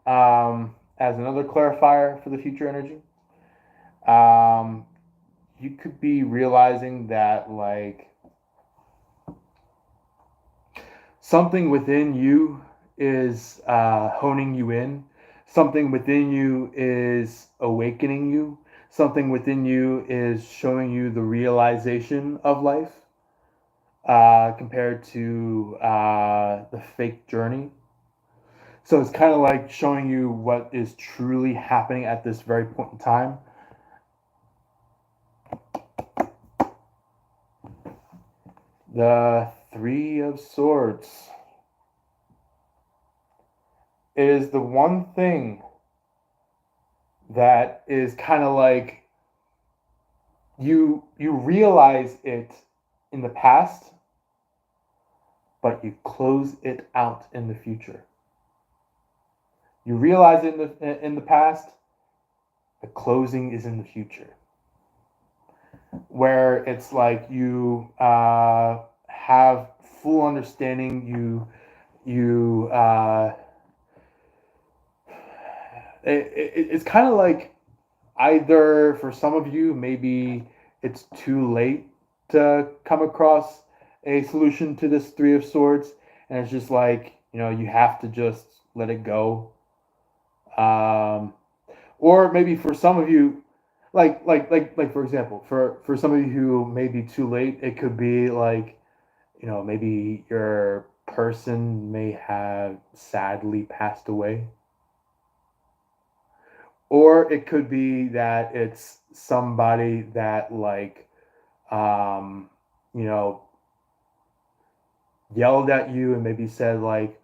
[SPEAKER 1] as another clarifier for the future energy. Um, you could be realizing that like something within you is honing you in. Something within you is awakening you. Something within you is showing you the realization of life compared to the fake journey. So it's kind of like showing you what is truly happening at this very point in time. The Three of Swords is the one thing that is kind of like you realize it in the past, but you close it out in the future. You realize it in the past, the closing is in the future, where it's like you have full understanding. It's kind of like either for some of you maybe it's too late to come across a solution to this Three of Swords, and it's just like you have to just let it go. Or maybe for some of you, like for example, for some of you who may be too late, it could be like maybe your person may have sadly passed away. Or it could be that it's somebody that like um, you know yelled at you and maybe said like,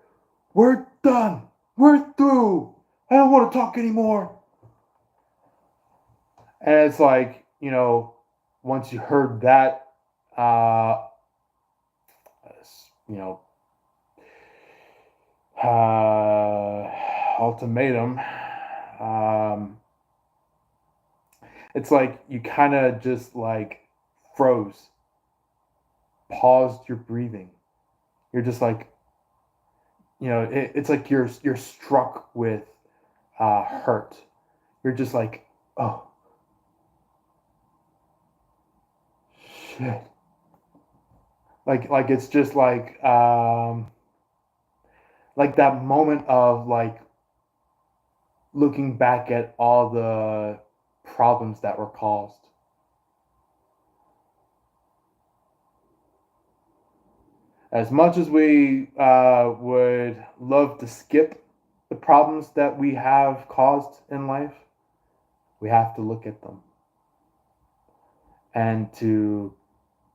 [SPEAKER 1] "We're done, we're through, I don't want to talk anymore." And it's like once you heard that uh, you know ultimatum, um, it's like you kind of just like froze, paused your breathing. You're just like it's like you're struck with hurt. You're just like, oh shit. Like it's just like that moment of like looking back at all the problems that were caused. As much as we would love to skip the problems that we have caused in life, we have to look at them and to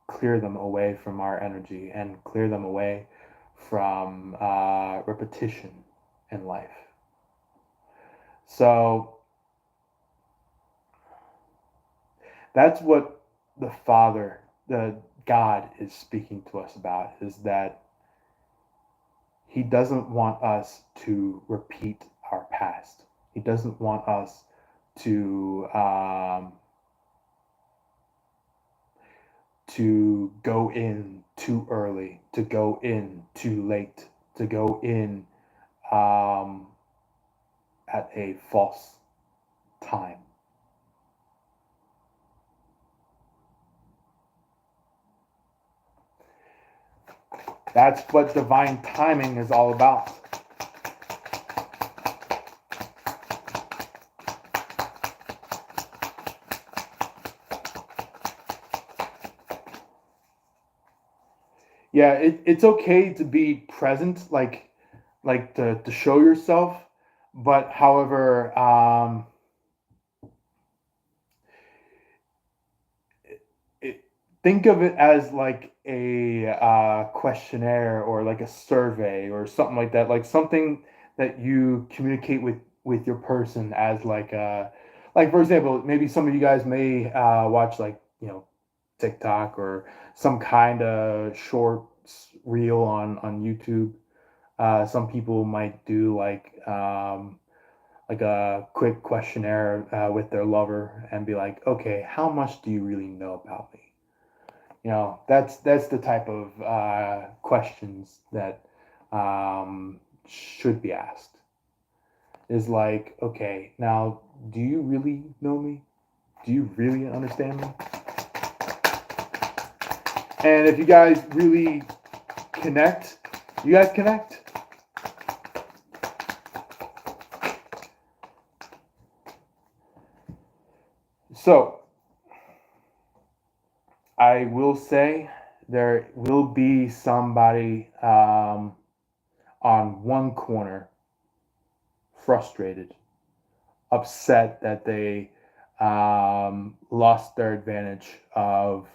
[SPEAKER 1] clear them away from our energy and clear them away from repetition. in life. So that's what the Father, the God, is speaking to us about, is that He doesn't want us to repeat our past. He doesn't want us to go in too early, to go in too late, to go in at a false time. That's what divine timing is all about. Yeah, it's okay to be present, like to show yourself, but however, it, think of it as like a questionnaire or like a survey or something like that, like something that you communicate with your person as like for example, maybe some of you guys may watch like TikTok or some kind of short reel on YouTube. Some people might do like a quick questionnaire with their lover and be like, okay, how much do you really know about me? That's the type of questions that should be asked. Is like, okay, now do you really know me? Do you really understand me? And if you guys really connect, you guys connect. So I will say there will be somebody on one corner frustrated, upset that they lost their advantage of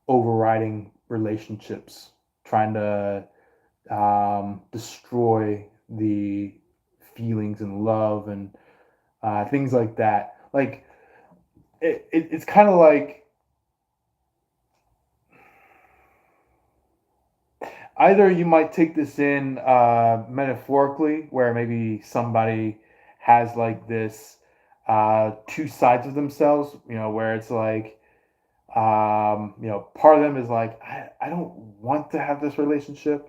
[SPEAKER 1] overriding relationships, trying to destroy the feelings and love and things like that. Like it's kind of like either you might take this in metaphorically, where maybe somebody has like this two sides of themselves, where it's like part of them is like, I don't want to have this relationship.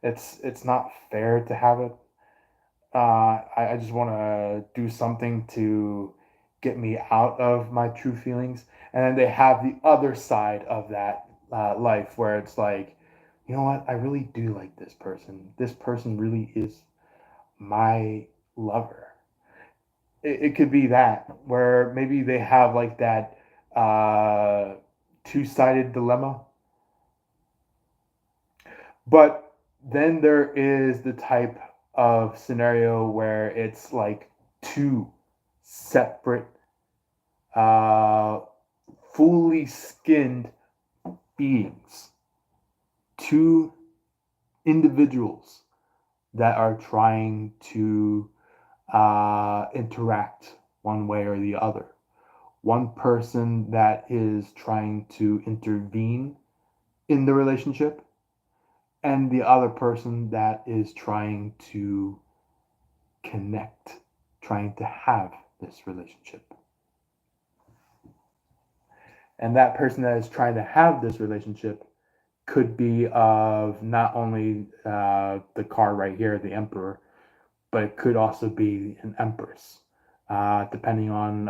[SPEAKER 1] It's not fair to have it. I just want to do something to get me out of my true feelings. And then they have the other side of that life where it's like, you know what? I really do like this person. This person really is my lover. It could be that where maybe they have like that two-sided dilemma. But then there is the type of scenario where it's like two separate, uh, fully skinned beings, two individuals that are trying to interact one way or the other. One person that is trying to intervene in the relationship, and the other person that is trying to connect, trying to have this relationship. And that person that is trying to have this relationship could be of not only the card right here, the Emperor, but it could also be an Empress, depending on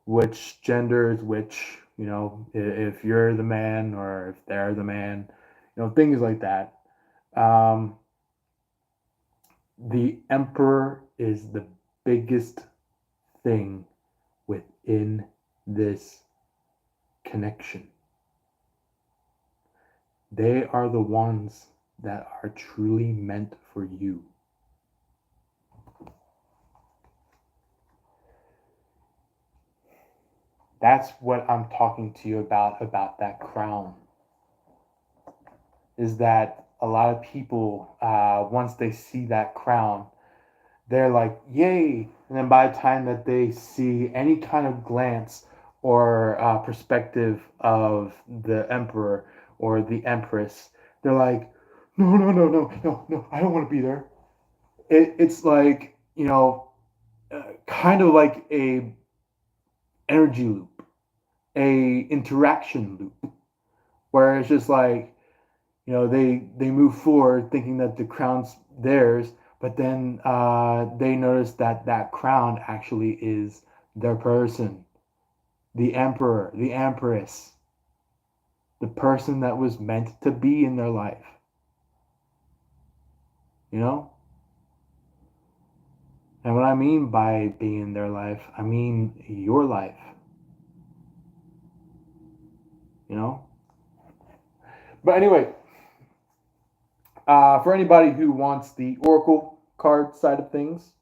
[SPEAKER 1] which gender is which. If you're the man or if they're the man, things like that. Um, the Emperor is the biggest thing within this connection. They are the ones that are truly meant for you. That's what I'm talking to you about that crown. Is that a lot of people, once they see that crown, they're like, yay. And then by the time that they see any kind of glance or perspective of the emperor or the empress, they're like, no, no, no, no, no, no, I don't want to be there. It's like, kind of like a energy loop, a interaction loop, where it's just like, they move forward thinking that the crown's theirs, but then they notice that that crown actually is their person, the emperor, the empress, the person that was meant to be in their life. You know? And what I mean by being in their life, I mean your life. You know? But anyway, for anybody who wants the oracle card side of things,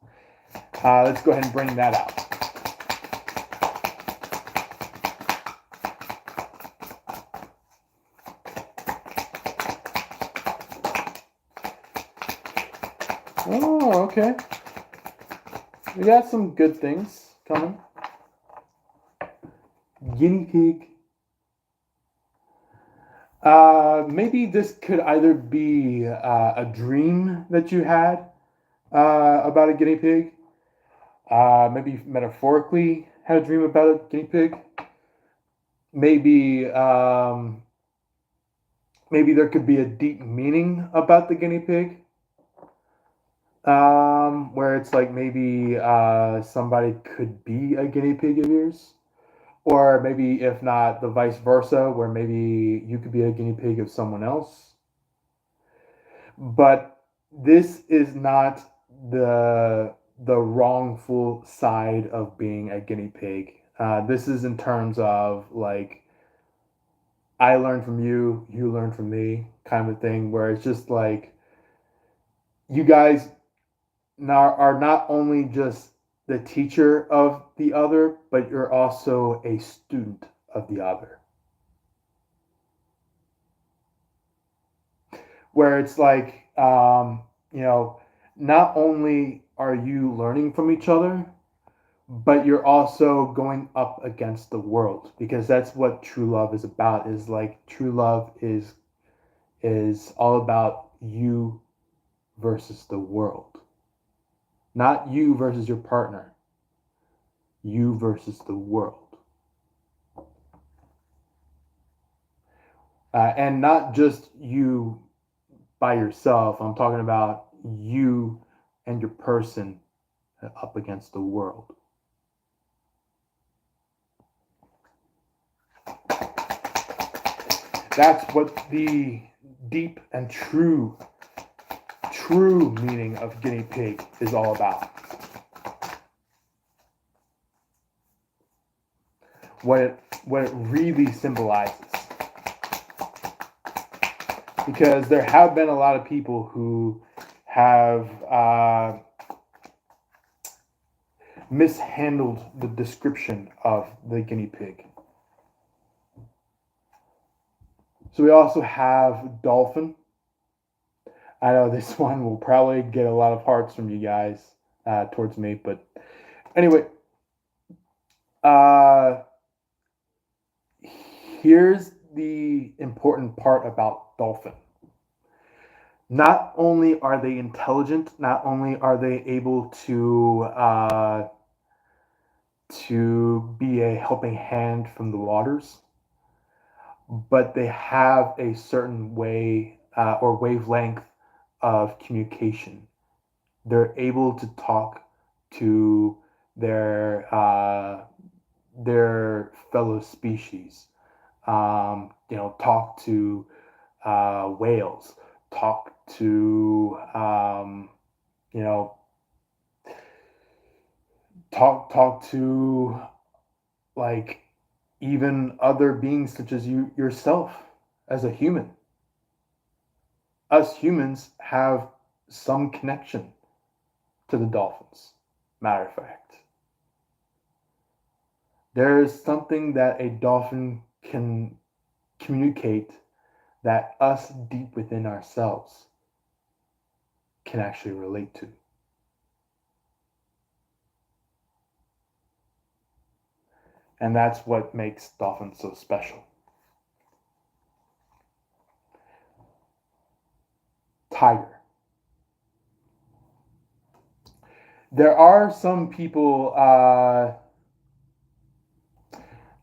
[SPEAKER 1] let's go ahead and bring that out. Oh, okay. We got some good things coming. Guinea pig. Maybe this could either be a dream that you had about a guinea pig. Maybe metaphorically had a dream about a guinea pig. Maybe maybe there could be a deep meaning about the guinea pig. Where it's like maybe somebody could be a guinea pig of yours. Or maybe, if not, the vice versa, where maybe you could be a guinea pig of someone else. But this is not the wrongful side of being a guinea pig. This is in terms of like I learned from you, you learned from me, kind of a thing, where it's just like you guys are not only just the teacher of the other, but you're also a student of the other. Where it's like, not only are you learning from each other, but you're also going up against the world, because that's what true love is about. Is like true love is all about you versus the world, not you versus your partner, you versus the world. And not just you by yourself. I'm talking about you and your person up against the world. That's what the deep and true meaning of guinea pig is all about. What it really symbolizes. Because there have been a lot of people who have mishandled the description of the guinea pig. So we also have dolphin. I know this one will probably get a lot of hearts from you guys towards me, but anyway, here's the important part about dolphin. Not only are they intelligent, not only are they able to be a helping hand from the waters, but they have a certain way or wavelength of communication. They're able to talk to their fellow species. Talk to whales, talk to you know talk to like even other beings such as yourself as a human. Us humans have some connection to the dolphins. Matter of fact, there is something that a dolphin can communicate that us deep within ourselves can actually relate to. And that's what makes dolphins so special. Tiger. There are some people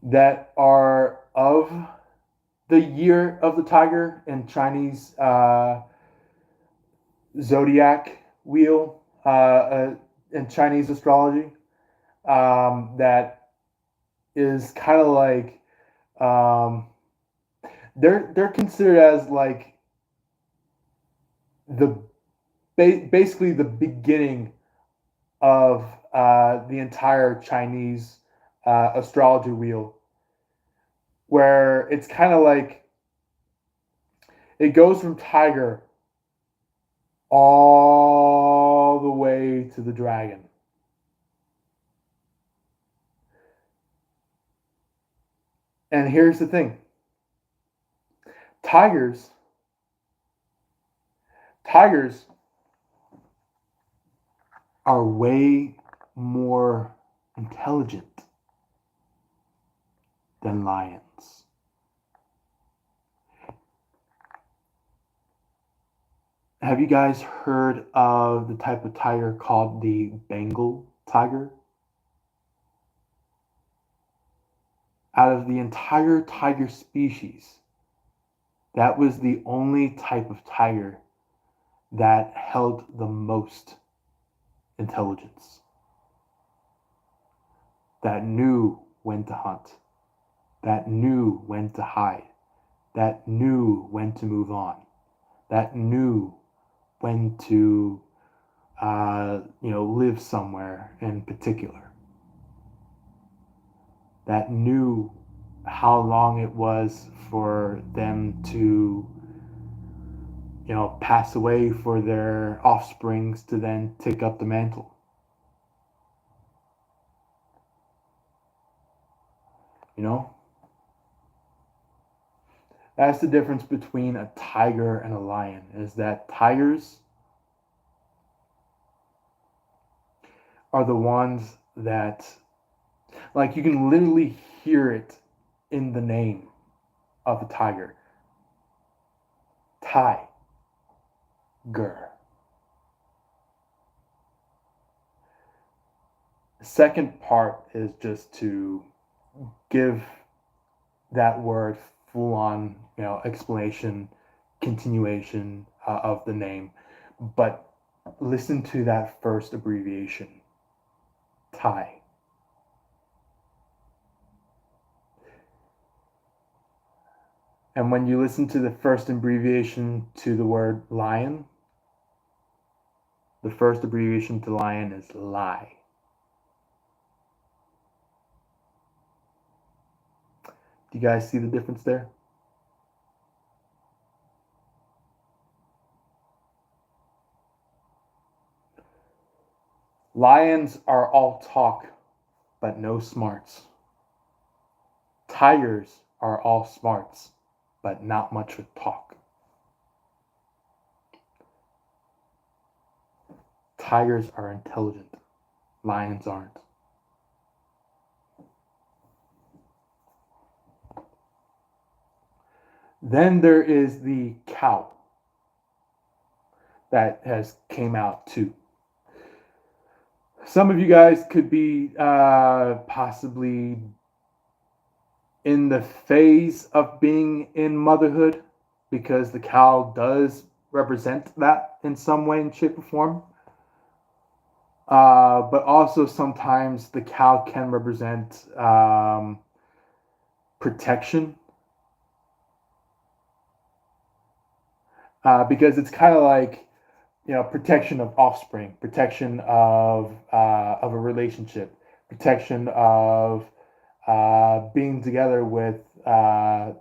[SPEAKER 1] that are of the year of the tiger in Chinese zodiac wheel in Chinese astrology. That is kind of like um, they're considered as like the basically the beginning of the entire Chinese astrology wheel, where it's kind of like it goes from tiger all the way to the dragon. And here's the thing. Tigers are way more intelligent than lions. Have you guys heard of the type of tiger called the Bengal tiger? Out of the entire tiger species, that was the only type of tiger that held the most intelligence, that knew when to hunt, that knew when to hide, that knew when to move on, that knew when to live somewhere in particular, that knew how long it was for them to pass away, for their offsprings to then take up the mantle. You know, that's the difference between a tiger and a lion, is that tigers are the ones that, like, you can literally hear it in the name of a tiger. Tiger. The second part is just to give that word full on, explanation, continuation of the name. But listen to that first abbreviation, Thai. And when you listen to the first abbreviation to the word lion, the first abbreviation to lion is lie. Do you guys see the difference there? Lions are all talk, but no smarts. Tigers are all smarts, but not much with talk. Tigers are intelligent. Lions aren't. Then there is the cow that has came out too. Some of you guys could be possibly in the phase of being in motherhood, because the cow does represent that in some way, in shape, or form. But also sometimes the cow can represent protection, because it's kind of like, protection of offspring, protection of a relationship, protection of being together with the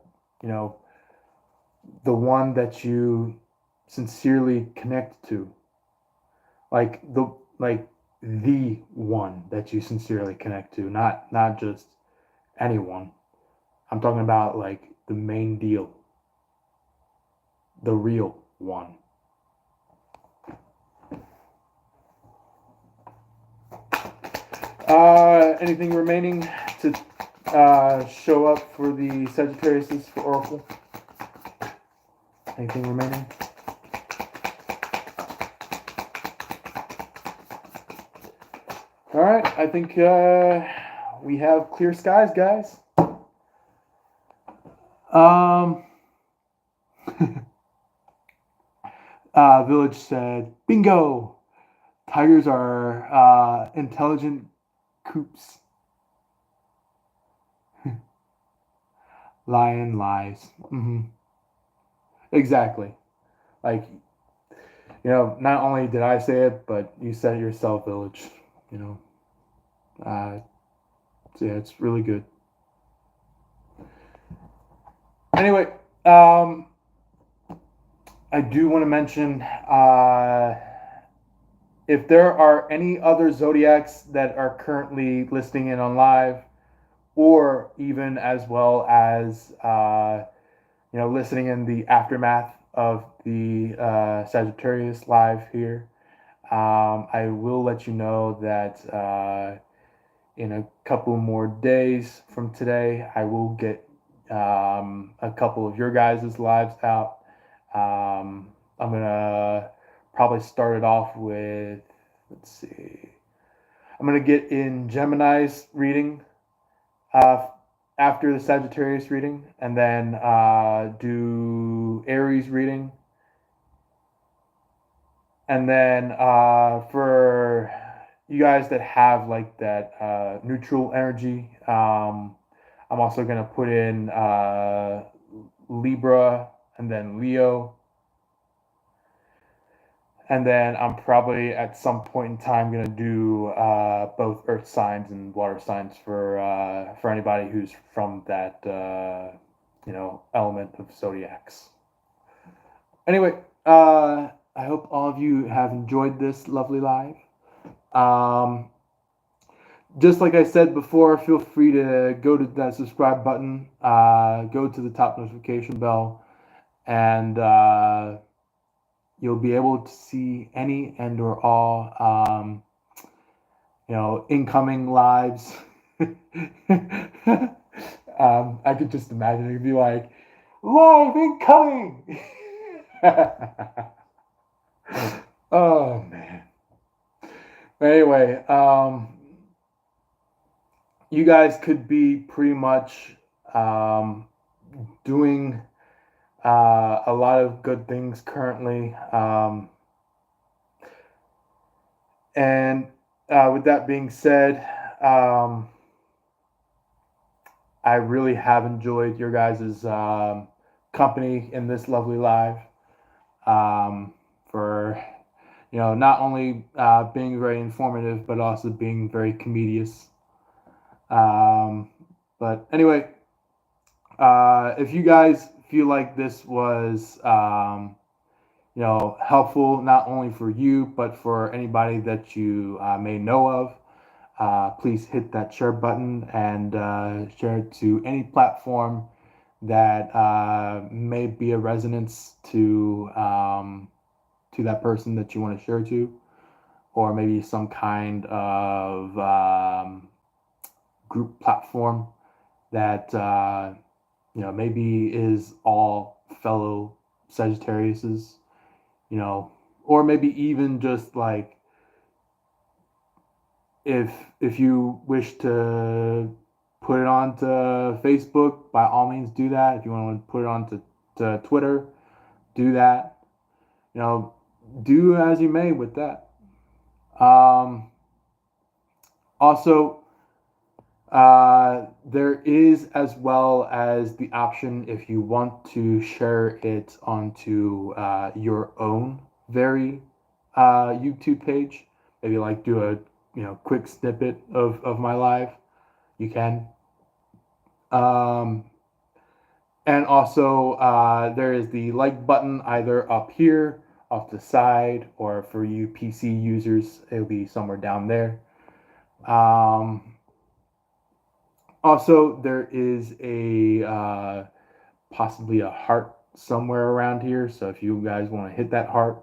[SPEAKER 1] one that you sincerely connect to, like the one that you sincerely connect to, not just anyone. I'm talking about like the main deal. the real one. Anything remaining to show up for the Sagittarius for Oracle? Anything remaining? All right, I think we have clear skies, guys. Village said, bingo! Tigers are intelligent coops. Lion lies. Mm-hmm. Exactly. Like, not only did I say it, but you said it yourself, Village. So yeah, it's really good. Anyway, I do want to mention if there are any other zodiacs that are currently listening in on live, or even as well as listening in the aftermath of the Sagittarius live here, I will let you know that in a couple more days from today, I will get a couple of your guys' lives out. I'm gonna probably start it off with, let's see, I'm gonna get in Gemini's reading uh, after the Sagittarius reading, and then do Aries reading, and then for you guys that have like that neutral energy, I'm also gonna put in Libra and then Leo. And then I'm probably at some point in time gonna do both Earth signs and water signs for anybody who's from that element of zodiacs. Anyway, I hope all of you have enjoyed this lovely live. Just like I said before, feel free to go to that subscribe button, go to the top notification bell, and you'll be able to see any and or all incoming lives. I could just imagine it'd be like live incoming. Oh man. Anyway, you guys could be pretty much doing a lot of good things currently. And with that being said, I really have enjoyed your guys' company in this lovely live. For not only being very informative, but also being very comedious. But anyway, if you guys feel like this was helpful not only for you but for anybody that you may know of, please hit that share button and share it to any platform that may be a resonance to that person that you want to share to, or maybe some kind of group platform that maybe is all fellow Sagittariuses, or maybe even just like if you wish to put it onto Facebook, by all means do that. If you want to put it onto Twitter, do that. Do as you may with that. Also, there is as well as the option if you want to share it onto your own very YouTube page. Maybe like do a quick snippet of my live. You can. And also there is the like button either up here, off the side, or for you PC users, it'll be somewhere down there. Also, there is a possibly a heart somewhere around here. So if you guys want to hit that heart,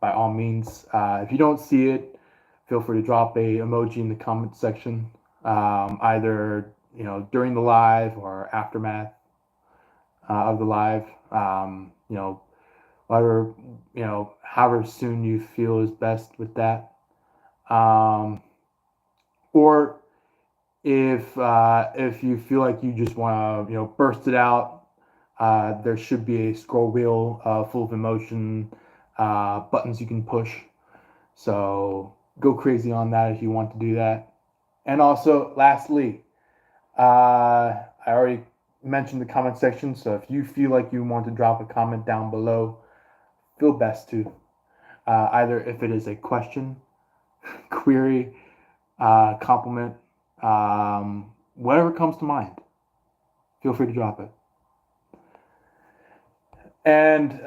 [SPEAKER 1] by all means. If you don't see it, feel free to drop a emoji in the comment section, either during the live or aftermath of the live. Whatever however soon you feel is best with that. Um, or if you feel like you just want to burst it out, there should be a scroll wheel full of emotion buttons you can push. So go crazy on that if you want to do that. And also, lastly, I already mentioned the comment section. So if you feel like you want to drop a comment down below, feel best to. Either if it is a question, query, compliment, whatever comes to mind, feel free to drop it. And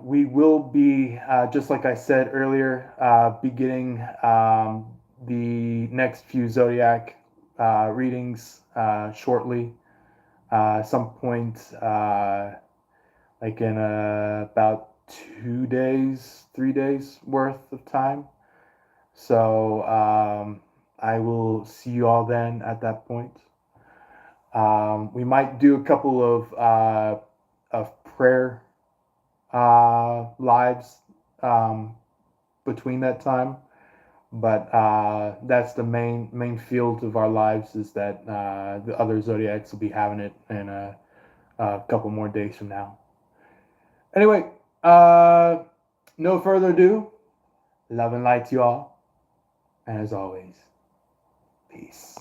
[SPEAKER 1] we will be, just like I said earlier, beginning the next few zodiac readings shortly. Some point, like in about 2 days, 3 days worth of time. So I will see you all then at that point. We might do a couple of prayer lives between that time, but that's the main field of our lives, is that the other zodiacs will be having it in a couple more days from now. Anyway, no further ado. Love and light to you all, and as always, peace.